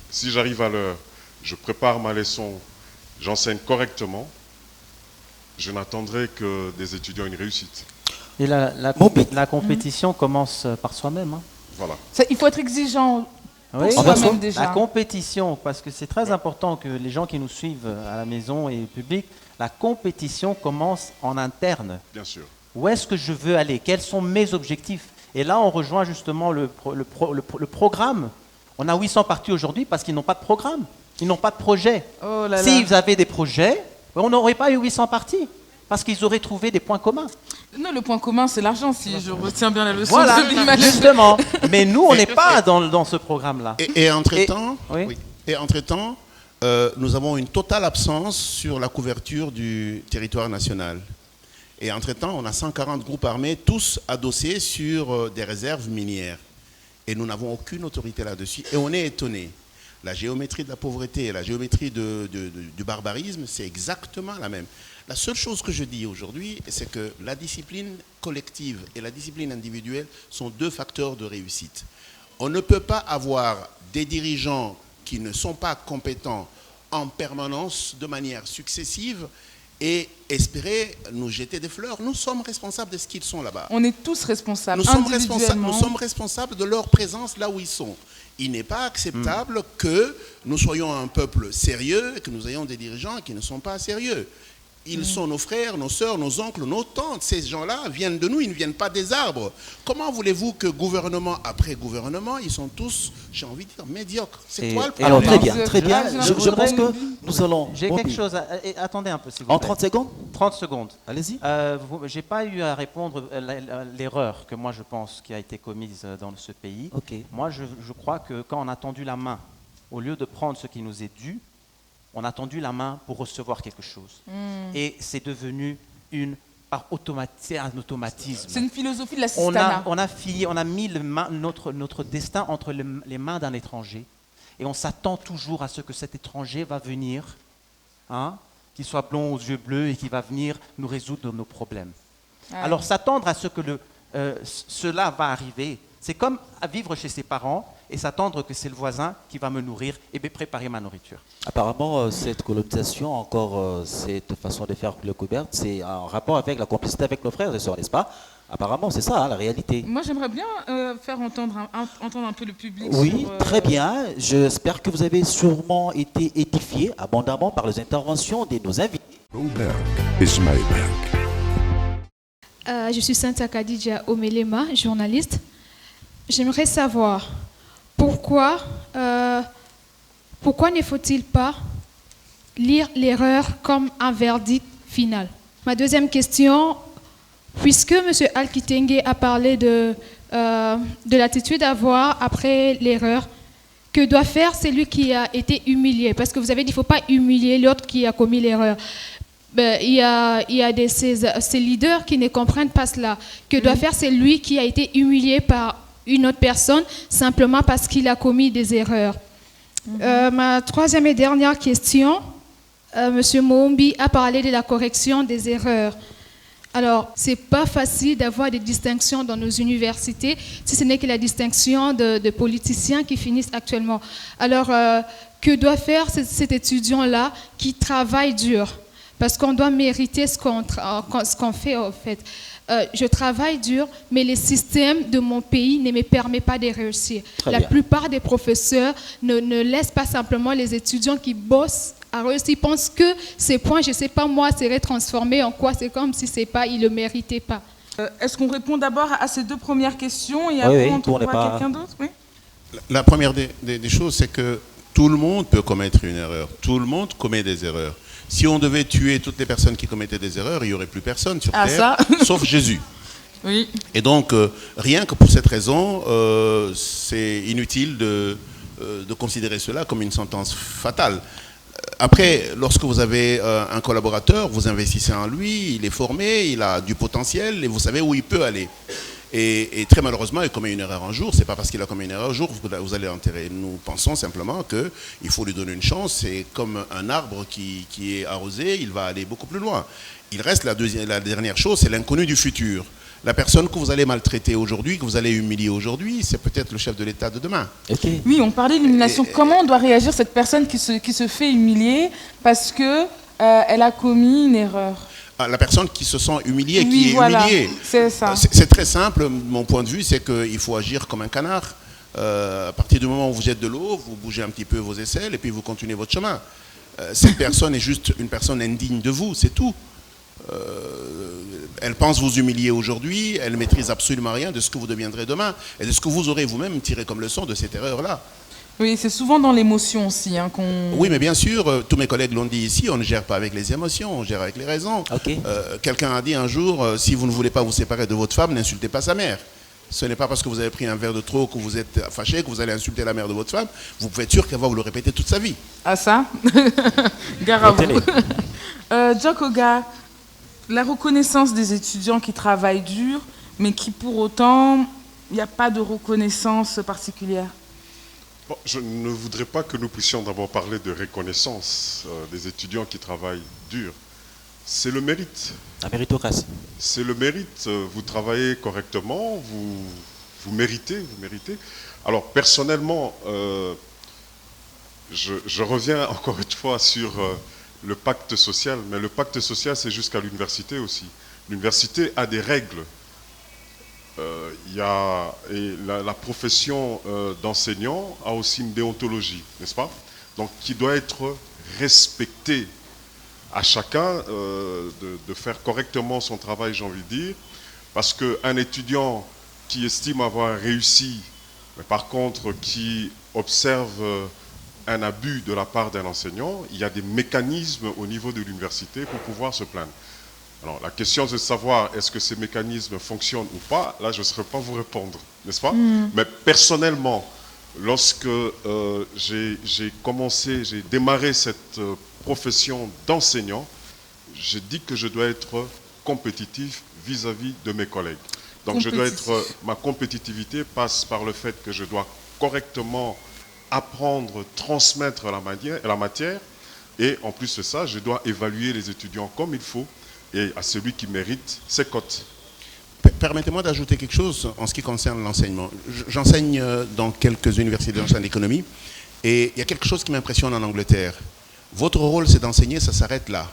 si j'arrive à l'heure, je prépare ma leçon, j'enseigne correctement, je n'attendrai que des étudiants une réussite. Et la compétition commence par soi-même. Hein. Voilà. Il faut être exigeant pour Oui, soi-même déjà. la compétition, parce que c'est très important que les gens qui nous suivent à la maison et au public, la compétition commence en interne. Bien sûr. Où est-ce que je veux aller? Quels sont mes objectifs? Et là, on rejoint justement le programme. On a 800 partis aujourd'hui parce qu'ils n'ont pas de programme. Ils n'ont pas de projet. Oh là là. S'ils avaient des projets, on n'aurait pas eu 800 partis. Parce qu'ils auraient trouvé des points communs. Non, le point commun, c'est l'argent, si je retiens bien la leçon Voilà, de Bill Maher. justement. Mais nous, on n'est pas dans ce programme-là. Et entre-temps, oui. Nous avons une totale absence sur la couverture du territoire national. Et entre-temps, on a 140 groupes armés, tous adossés sur des réserves minières. Et nous n'avons aucune autorité là-dessus. Et on est étonné. La géométrie de la pauvreté et la géométrie du barbarisme, c'est exactement la même. La seule chose que je dis aujourd'hui, c'est que la discipline collective et la discipline individuelle sont deux facteurs de réussite. On ne peut pas avoir des dirigeants qui ne sont pas compétents en permanence, de manière successive, et espérer nous jeter des fleurs. Nous sommes responsables de ce qu'ils sont là-bas. On est tous responsables, Nous individuellement. sommes responsables de leur présence là où ils sont. Il n'est pas acceptable que nous soyons un peuple sérieux et que nous ayons des dirigeants qui ne sont pas sérieux. Ils sont nos frères, nos sœurs, nos oncles, nos tantes. Ces gens-là viennent de nous, ils ne viennent pas des arbres. Comment voulez-vous que gouvernement après gouvernement, ils sont tous, j'ai envie de dire, médiocres? C'est quoi le problème? Alors très bien. Je pense que nous allons... J'ai quelque chose à... Attendez un peu, s'il vous plaît. En 30 secondes 30 secondes. Allez-y. J'ai pas eu à répondre à l'erreur que moi je pense qui a été commise dans ce pays. Ok. Moi, je crois que quand on a tendu la main, au lieu de prendre ce qui nous est dû, on a tendu la main pour recevoir quelque chose. Et c'est devenu un automatisme. C'est une philosophie de l'assistanat. On a mis notre destin entre les mains d'un étranger. Et on s'attend toujours à ce que cet étranger va venir, qu'il soit blond aux yeux bleus et qui va venir nous résoudre nos problèmes. Ah. Alors s'attendre à ce que cela va arriver, c'est comme à vivre chez ses parents et s'attendre que c'est le voisin qui va me nourrir et me préparer ma nourriture. Apparemment, cette colonisation, encore cette façon de faire le couvert, c'est en rapport avec la complicité avec nos frères et sœurs, n'est-ce pas? Apparemment, c'est ça, la réalité. Moi, j'aimerais bien faire entendre un peu le public. Oui, sur, très bien. J'espère que vous avez sûrement été édifiés abondamment par les interventions de nos invités. Goldberg Ismailberg. Je suis Santa Khadija Omelema, journaliste. J'aimerais savoir pourquoi ne faut-il pas lire l'erreur comme un verdict final? Ma deuxième question, puisque M. Alkitenge a parlé de l'attitude à avoir après l'erreur, que doit faire celui qui a été humilié? Parce que vous avez dit qu'il ne faut pas humilier l'autre qui a commis l'erreur. Il y a ces leaders qui ne comprennent pas cela. Que doit faire celui qui a été humilié par une autre personne simplement parce qu'il a commis des erreurs? Ma troisième et dernière question, M. Moumbi a parlé de la correction des erreurs. Alors, ce n'est pas facile d'avoir des distinctions dans nos universités, si ce n'est que la distinction de politiciens qui finissent actuellement. Alors, que doit faire cet étudiant-là qui travaille dur? Parce qu'on doit mériter ce qu'on fait, en fait. je travaille dur, mais le système de mon pays ne me permet pas de réussir. La bien. plupart des professeurs ne laissent pas simplement les étudiants qui bossent à réussir. Ils pensent que ces points, je ne sais pas moi, seraient transformés en quoi. C'est comme si ils ne le méritaient pas. Est-ce qu'on répond d'abord à ces deux premières questions et après on trouvera quelqu'un d'autre? Oui. La première des choses, c'est que tout le monde peut commettre une erreur. Tout le monde commet des erreurs. Si on devait tuer toutes les personnes qui commettaient des erreurs, il n'y aurait plus personne sur Terre, sauf Jésus. Oui. Et donc, rien que pour cette raison, c'est inutile de considérer cela comme une sentence fatale. Après, lorsque vous avez un collaborateur, vous investissez en lui, il est formé, il a du potentiel et vous savez où il peut aller. Et très malheureusement, il commet une erreur un jour, c'est pas parce qu'il a commis une erreur un jour que vous allez l'enterrer. Nous pensons simplement qu'il faut lui donner une chance. C'est comme un arbre qui est arrosé, il va aller beaucoup plus loin. Il reste la dernière chose, c'est l'inconnu du futur. La personne que vous allez maltraiter aujourd'hui, que vous allez humilier aujourd'hui, c'est peut-être le chef de l'État de demain. Okay. Oui, on parlait de l'humiliation. Comment doit réagir cette personne qui se fait humilier parce qu'elle a commis une erreur? La personne qui se sent humiliée, oui, qui est humiliée. C'est ça. C'est très simple. Mon point de vue, c'est qu'il faut agir comme un canard. À partir du moment où vous êtes de l'eau, vous bougez un petit peu vos aisselles et puis vous continuez votre chemin. Cette personne est juste une personne indigne de vous, c'est tout. Elle pense vous humilier aujourd'hui, elle ne maîtrise absolument rien de ce que vous deviendrez demain et de ce que vous aurez vous-même tiré comme leçon de cette erreur-là. Oui, c'est souvent dans l'émotion aussi qu'on... Oui, mais bien sûr, tous mes collègues l'ont dit ici, on ne gère pas avec les émotions, on gère avec les raisons. Okay. Quelqu'un a dit un jour, si vous ne voulez pas vous séparer de votre femme, n'insultez pas sa mère. Ce n'est pas parce que vous avez pris un verre de trop, que vous êtes fâché, que vous allez insulter la mère de votre femme. Vous pouvez être sûr qu'elle va vous le répéter toute sa vie. Ah ça Gare à vous. Djokoga, la reconnaissance des étudiants qui travaillent dur, mais qui pour autant, il n'y a pas de reconnaissance particulière. Bon, je ne voudrais pas que nous puissions d'abord parler de reconnaissance des étudiants qui travaillent dur. C'est le mérite. La méritocratie. C'est le mérite. Vous travaillez correctement, vous méritez. Alors personnellement, je reviens encore une fois sur le pacte social, mais le pacte social c'est jusqu'à l'université aussi. L'université a des règles. La profession d'enseignant a aussi une déontologie, n'est-ce pas? Donc qui doit être respectée. À chacun de faire correctement son travail, j'ai envie de dire, parce qu'un étudiant qui estime avoir réussi, mais par contre qui observe un abus de la part d'un enseignant, il y a des mécanismes au niveau de l'université pour pouvoir se plaindre. Alors la question c'est de savoir est-ce que ces mécanismes fonctionnent ou pas, là je ne saurais pas vous répondre, n'est-ce pas? Mais personnellement, lorsque j'ai démarré cette profession d'enseignant, j'ai dit que je dois être compétitif vis-à-vis de mes collègues. Donc ma compétitivité passe par le fait que je dois correctement apprendre, transmettre la matière, et en plus de ça, je dois évaluer les étudiants comme il faut, et à celui qui mérite ses cotes. Permettez-moi d'ajouter quelque chose en ce qui concerne l'enseignement. J'enseigne dans quelques universités d'économie, et il y a quelque chose qui m'impressionne en Angleterre. Votre rôle, c'est d'enseigner, ça s'arrête là.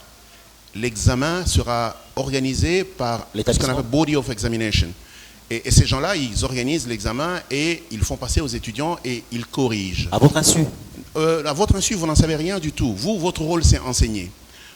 L'examen sera organisé par ce qu'on appelle Body of Examination. Et ces gens-là, ils organisent l'examen et ils font passer aux étudiants et ils corrigent. À votre insu? À votre insu, vous n'en savez rien du tout. Vous, votre rôle, c'est enseigner.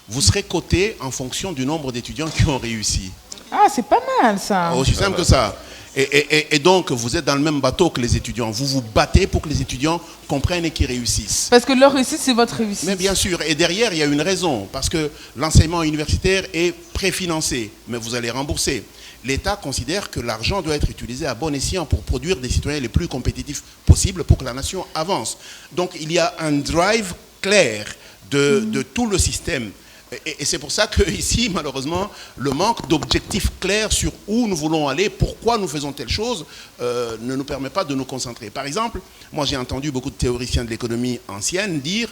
Vous serez coté en fonction du nombre d'étudiants qui ont réussi. Ah, c'est pas mal ça. Aussi simple que ça. Et donc, vous êtes dans le même bateau que les étudiants. Vous vous battez pour que les étudiants comprennent et qu'ils réussissent. Parce que leur réussite, c'est votre réussite. Mais bien sûr. Et derrière, il y a une raison. Parce que l'enseignement universitaire est préfinancé. Mais vous allez rembourser. L'État considère que l'argent doit être utilisé à bon escient pour produire des citoyens les plus compétitifs possibles pour que la nation avance. Donc, il y a un drive clair de tout le système. Et c'est pour ça qu'ici, malheureusement, le manque d'objectifs clairs sur où nous voulons aller, pourquoi nous faisons telle chose, ne nous permet pas de nous concentrer. Par exemple, moi j'ai entendu beaucoup de théoriciens de l'économie ancienne dire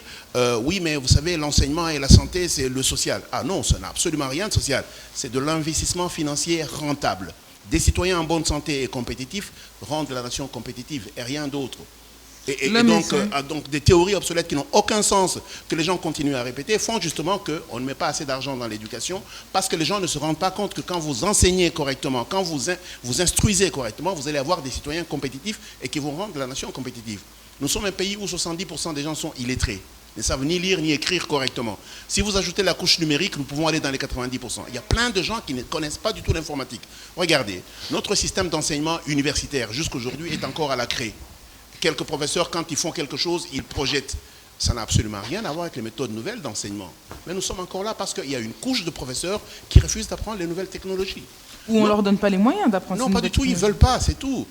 oui, mais vous savez, l'enseignement et la santé, c'est le social. Ah non, ça n'a absolument rien de social. C'est de l'investissement financier rentable. Des citoyens en bonne santé et compétitifs rendent la nation compétitive et rien d'autre. Et donc des théories obsolètes qui n'ont aucun sens, que les gens continuent à répéter, font justement qu'on ne met pas assez d'argent dans l'éducation, parce que les gens ne se rendent pas compte que quand vous enseignez correctement, quand vous instruisez correctement, vous allez avoir des citoyens compétitifs et qui vont rendre la nation compétitive. Nous sommes un pays où 70% des gens sont illettrés, ne savent ni lire ni écrire correctement. Si vous ajoutez la couche numérique, nous pouvons aller dans les 90%. Il y a plein de gens qui ne connaissent pas du tout l'informatique. Regardez, notre système d'enseignement universitaire jusqu'aujourd'hui est encore à la craie. Quelques professeurs, quand ils font quelque chose, ils projettent. Ça n'a absolument rien à voir avec les méthodes nouvelles d'enseignement. Mais nous sommes encore là parce qu'il y a une couche de professeurs qui refusent d'apprendre les nouvelles technologies. Ou on ne leur donne pas les moyens d'apprendre. Non, pas du tout, ils ne veulent pas, c'est tout.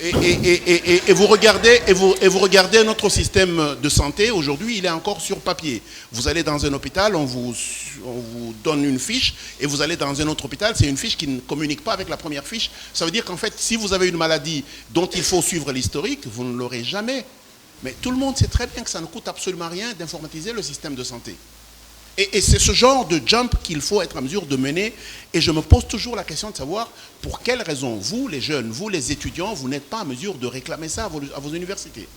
Et vous regardez notre système de santé, aujourd'hui, il est encore sur papier. Vous allez dans un hôpital, on vous donne une fiche, et vous allez dans un autre hôpital, c'est une fiche qui ne communique pas avec la première fiche. Ça veut dire qu'en fait, si vous avez une maladie dont il faut suivre l'historique, vous ne l'aurez jamais. Mais tout le monde sait très bien que ça ne coûte absolument rien d'informatiser le système de santé. Et c'est ce genre de jump qu'il faut être en mesure de mener. Et je me pose toujours la question de savoir pour quelles raisons, vous, les jeunes, vous, les étudiants, vous n'êtes pas en mesure de réclamer ça à vos universités.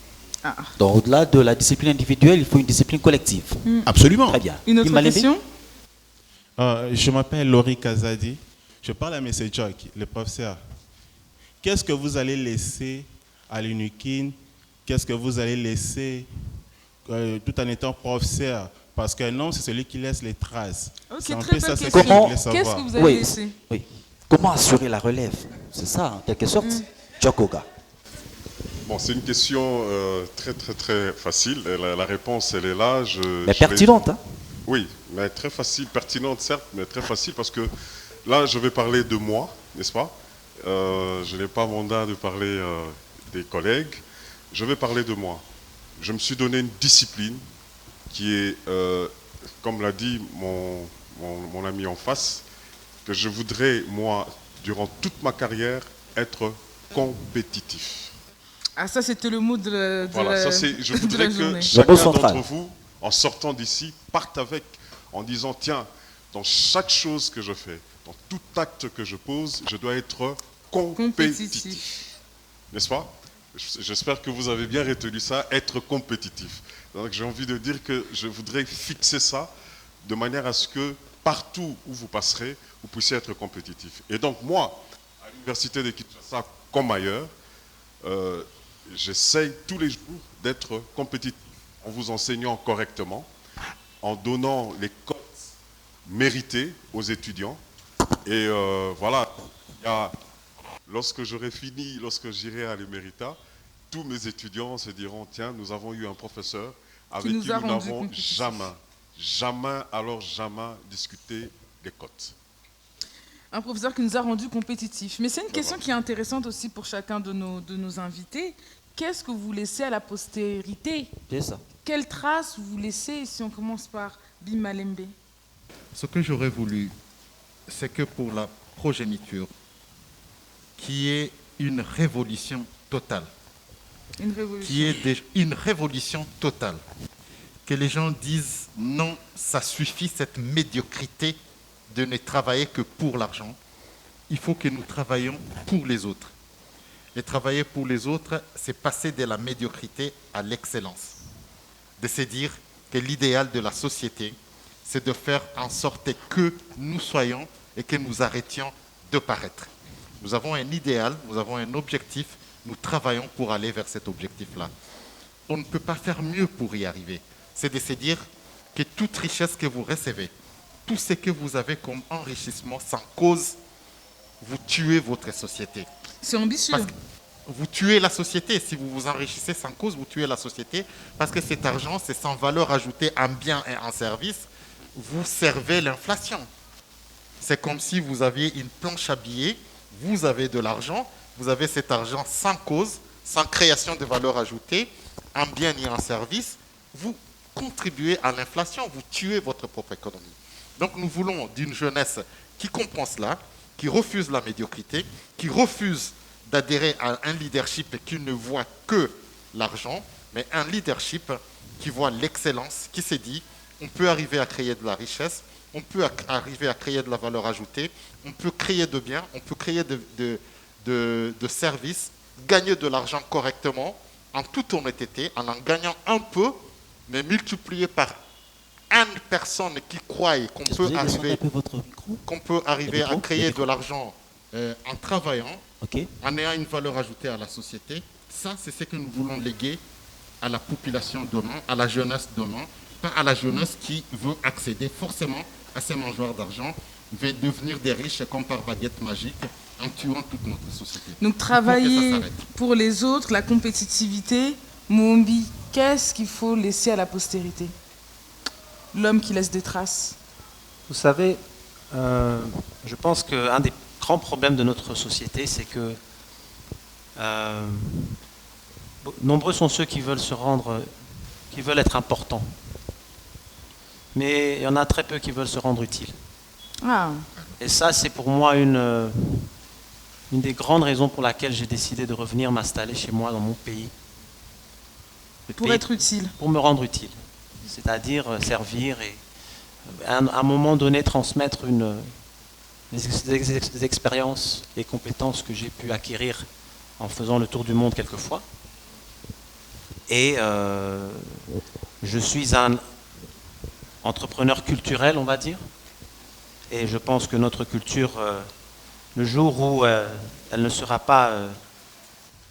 Donc, au-delà de la discipline individuelle, il faut une discipline collective. Absolument. Très bien. Une autre question? Je m'appelle Laurie Kazadi. Je parle à M. Jock, le professeur. Qu'est-ce que vous allez laisser à l'UNIKIN? Qu'est-ce que vous allez laisser tout en étant professeur? Parce qu'un homme, c'est celui qui laisse les traces. C'est très belle question. Qu'est-ce que vous avez laissé? Comment assurer la relève? C'est ça, en quelque sorte. Djokoga. Bon, c'est une question très, très, très facile. La réponse, elle est là. Mais pertinente, hein? Oui, mais très facile, pertinente, certes, mais très facile parce que là, je vais parler de moi, n'est-ce pas? Je n'ai pas mandat de parler des collègues. Je vais parler de moi. Je me suis donné une discipline qui est, comme l'a dit mon ami en face, que je voudrais, moi, durant toute ma carrière, être compétitif. Ah, ça, c'était le mot de voilà, la je voudrais que journée. chacun d'entre vous, en sortant d'ici, parte avec, en disant, tiens, dans chaque chose que je fais, dans tout acte que je pose, je dois être compétitif. N'est-ce pas? J'espère que vous avez bien retenu ça, être compétitif. Donc j'ai envie de dire que je voudrais fixer ça de manière à ce que partout où vous passerez, vous puissiez être compétitif. Et donc moi, à l'université de Kinshasa comme ailleurs, j'essaye tous les jours d'être compétitif en vous enseignant correctement, en donnant les codes mérités aux étudiants. Et voilà, lorsque j'aurai fini, lorsque j'irai à l'Émérita, tous mes étudiants se diront, tiens, nous avons eu un professeur avec qui nous n'avons jamais discuté des cotes. Un professeur qui nous a rendus compétitifs. Mais c'est une question qui est intéressante aussi pour chacun de nos invités. Qu'est-ce que vous laissez à la postérité? C'est ça. Quelle trace vous laissez, si on commence par Bimalembe? Ce que j'aurais voulu, c'est que pour la progéniture, qui est une révolution totale, une révolution totale, que les gens disent non, ça suffit cette médiocrité de ne travailler que pour l'argent. Il faut que nous travaillions pour les autres. Et travailler pour les autres, c'est passer de la médiocrité à l'excellence. De se dire que l'idéal de la société, c'est de faire en sorte que nous soyons et que nous arrêtions de paraître. Nous avons un idéal, nous avons un objectif, nous travaillons pour aller vers cet objectif-là. On ne peut pas faire mieux pour y arriver. C'est de se dire que toute richesse que vous recevez, tout ce que vous avez comme enrichissement sans cause, vous tuez votre société. C'est ambitieux. Vous tuez la société. Si vous vous enrichissez sans cause, vous tuez la société. Parce que cet argent, c'est sans valeur ajoutée en biens et en services. Vous servez l'inflation. C'est comme si vous aviez une planche à billets, vous avez de l'argent, vous avez cet argent sans cause, sans création de valeur ajoutée, en biens et en services, vous contribuez à l'inflation, vous tuez votre propre économie. Donc nous voulons d'une jeunesse qui comprend cela, qui refuse la médiocrité, qui refuse d'adhérer à un leadership qui ne voit que l'argent, mais un leadership qui voit l'excellence, qui s'est dit on peut arriver à créer de la richesse, on peut arriver à créer de la valeur ajoutée, on peut créer de biens, on peut créer de services, gagner de l'argent correctement en toute honnêteté, en gagnant un peu, mais multiplié par une personne qui croit qu'on peut arriver à créer de l'argent en travaillant, en ayant une valeur ajoutée à la société. Ça, c'est ce que nous voulons léguer à la population demain, à la jeunesse demain, pas à la jeunesse qui veut accéder forcément à ces mangeoires d'argent, veut devenir des riches comme par baguette magique en tuant toute notre société. Donc travailler pour les autres, la compétitivité, Mumbi, qu'est-ce qu'il faut laisser à la postérité? L'homme qui laisse des traces. Vous savez, je pense qu'un des grands problèmes de notre société, c'est que nombreux sont ceux qui veulent se rendre, qui veulent être importants. Mais il y en a très peu qui veulent se rendre utiles. Ah. Et ça, c'est pour moi une des grandes raisons pour laquelle j'ai décidé de revenir m'installer chez moi dans mon pays. Pour être utile. Pour me rendre utile. C'est-à-dire servir et à un moment donné transmettre des expériences et compétences que j'ai pu acquérir en faisant le tour du monde quelquefois. Et je suis un entrepreneur culturel, on va dire. Et je pense que notre culture, le jour où elle ne sera pas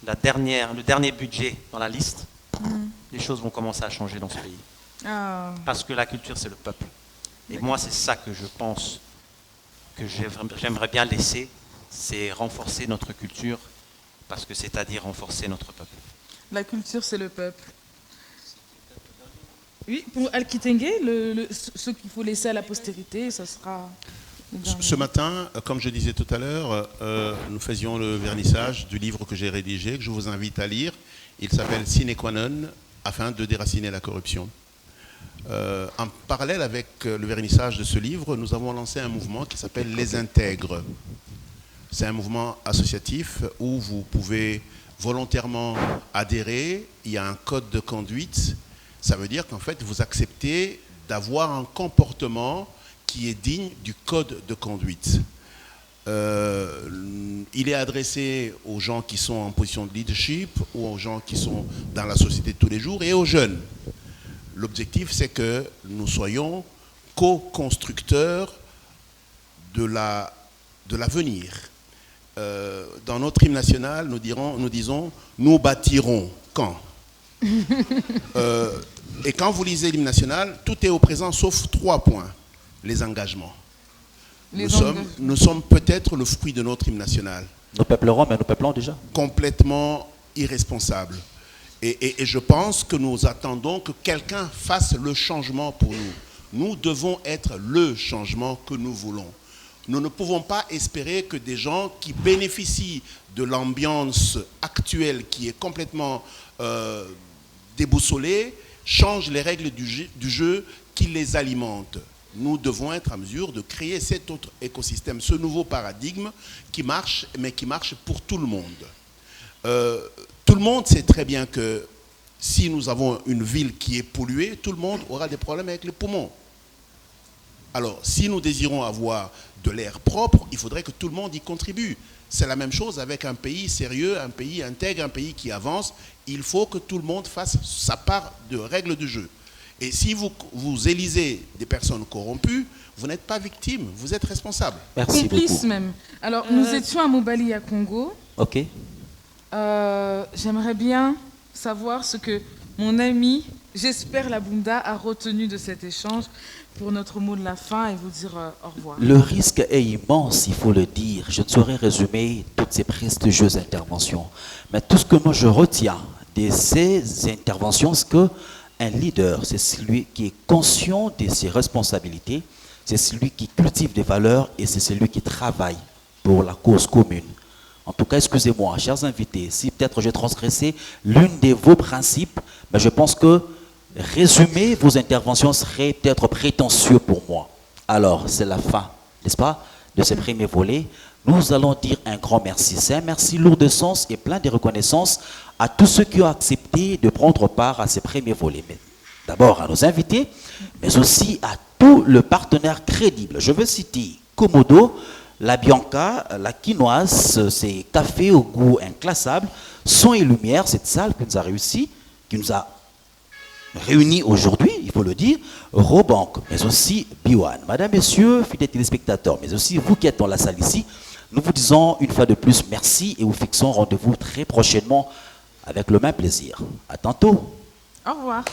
le dernier budget dans la liste, les choses vont commencer à changer dans ce pays. Ah. Parce que la culture, c'est le peuple. Et moi, c'est ça que je pense que j'aimerais bien laisser, c'est renforcer notre culture, parce que c'est-à-dire renforcer notre peuple. La culture, c'est le peuple. Oui, pour Al-Kitenge, ce qu'il faut laisser à la postérité, ça sera... Ce matin, comme je disais tout à l'heure, nous faisions le vernissage du livre que j'ai rédigé, que je vous invite à lire. Il s'appelle Sine qua non, afin de déraciner la corruption. En parallèle avec le vernissage de ce livre, nous avons lancé un mouvement qui s'appelle Les Intègres. C'est un mouvement associatif où vous pouvez volontairement adhérer. Il y a un code de conduite. Ça veut dire qu'en fait, vous acceptez d'avoir un comportement qui est digne du code de conduite. Il est adressé aux gens qui sont en position de leadership ou aux gens qui sont dans la société de tous les jours et aux jeunes. L'objectif, c'est que nous soyons co-constructeurs de l'avenir. Dans notre hymne national, nous disons « Nous bâtirons quand ?» Et quand vous lisez l'hymne national, tout est au présent sauf 3 points. Les engagements. Nous sommes peut-être le fruit de notre hymne national. Nous peuplerons, mais nous peuplons déjà. Complètement irresponsable. Et je pense que nous attendons que quelqu'un fasse le changement pour nous. Nous devons être le changement que nous voulons. Nous ne pouvons pas espérer que des gens qui bénéficient de l'ambiance actuelle qui est complètement déboussolée changent les règles du jeu qui les alimentent. Nous devons être en mesure de créer cet autre écosystème, ce nouveau paradigme qui marche, mais qui marche pour tout le monde. Tout le monde sait très bien que si nous avons une ville qui est polluée, tout le monde aura des problèmes avec les poumons. Alors, si nous désirons avoir de l'air propre, il faudrait que tout le monde y contribue. C'est la même chose avec un pays sérieux, un pays intègre, un pays qui avance. Il faut que tout le monde fasse sa part de règles du jeu. Et si vous élisez des personnes corrompues, vous n'êtes pas victime, vous êtes responsable. Merci complice beaucoup. même. Alors, nous étions à Mobali, à Congo. Ok. J'aimerais bien savoir ce que mon ami, j'espère la Bunda, a retenu de cet échange pour notre mot de la fin et vous dire au revoir. Le risque est immense, il faut le dire. Je ne saurais résumer toutes ces prestigieuses interventions. Mais tout ce que moi je retiens de ces interventions, c'est qu'un leader, c'est celui qui est conscient de ses responsabilités, c'est celui qui cultive des valeurs et c'est celui qui travaille pour la cause commune. En tout cas, excusez-moi, chers invités, si peut-être j'ai transgressé l'un de vos principes, mais je pense que résumer vos interventions serait peut-être prétentieux pour moi. Alors, c'est la fin, n'est-ce pas, de ce premier volet. Nous allons dire un grand merci. C'est un merci lourd de sens et plein de reconnaissance à tous ceux qui ont accepté de prendre part à ce premier volet. D'abord à nos invités, mais aussi à tous les partenaires crédibles. Je veux citer Komodo, La Bianca, la quinoise, c'est café au goût inclassable. Son et lumière, cette salle qui nous a réussi, qui nous a réunis aujourd'hui, il faut le dire, Robank, mais aussi Biwan. Madame, messieurs, fidèles téléspectateurs, mais aussi vous qui êtes dans la salle ici, nous vous disons une fois de plus merci et vous fixons rendez-vous très prochainement avec le même plaisir. À tantôt. Au revoir.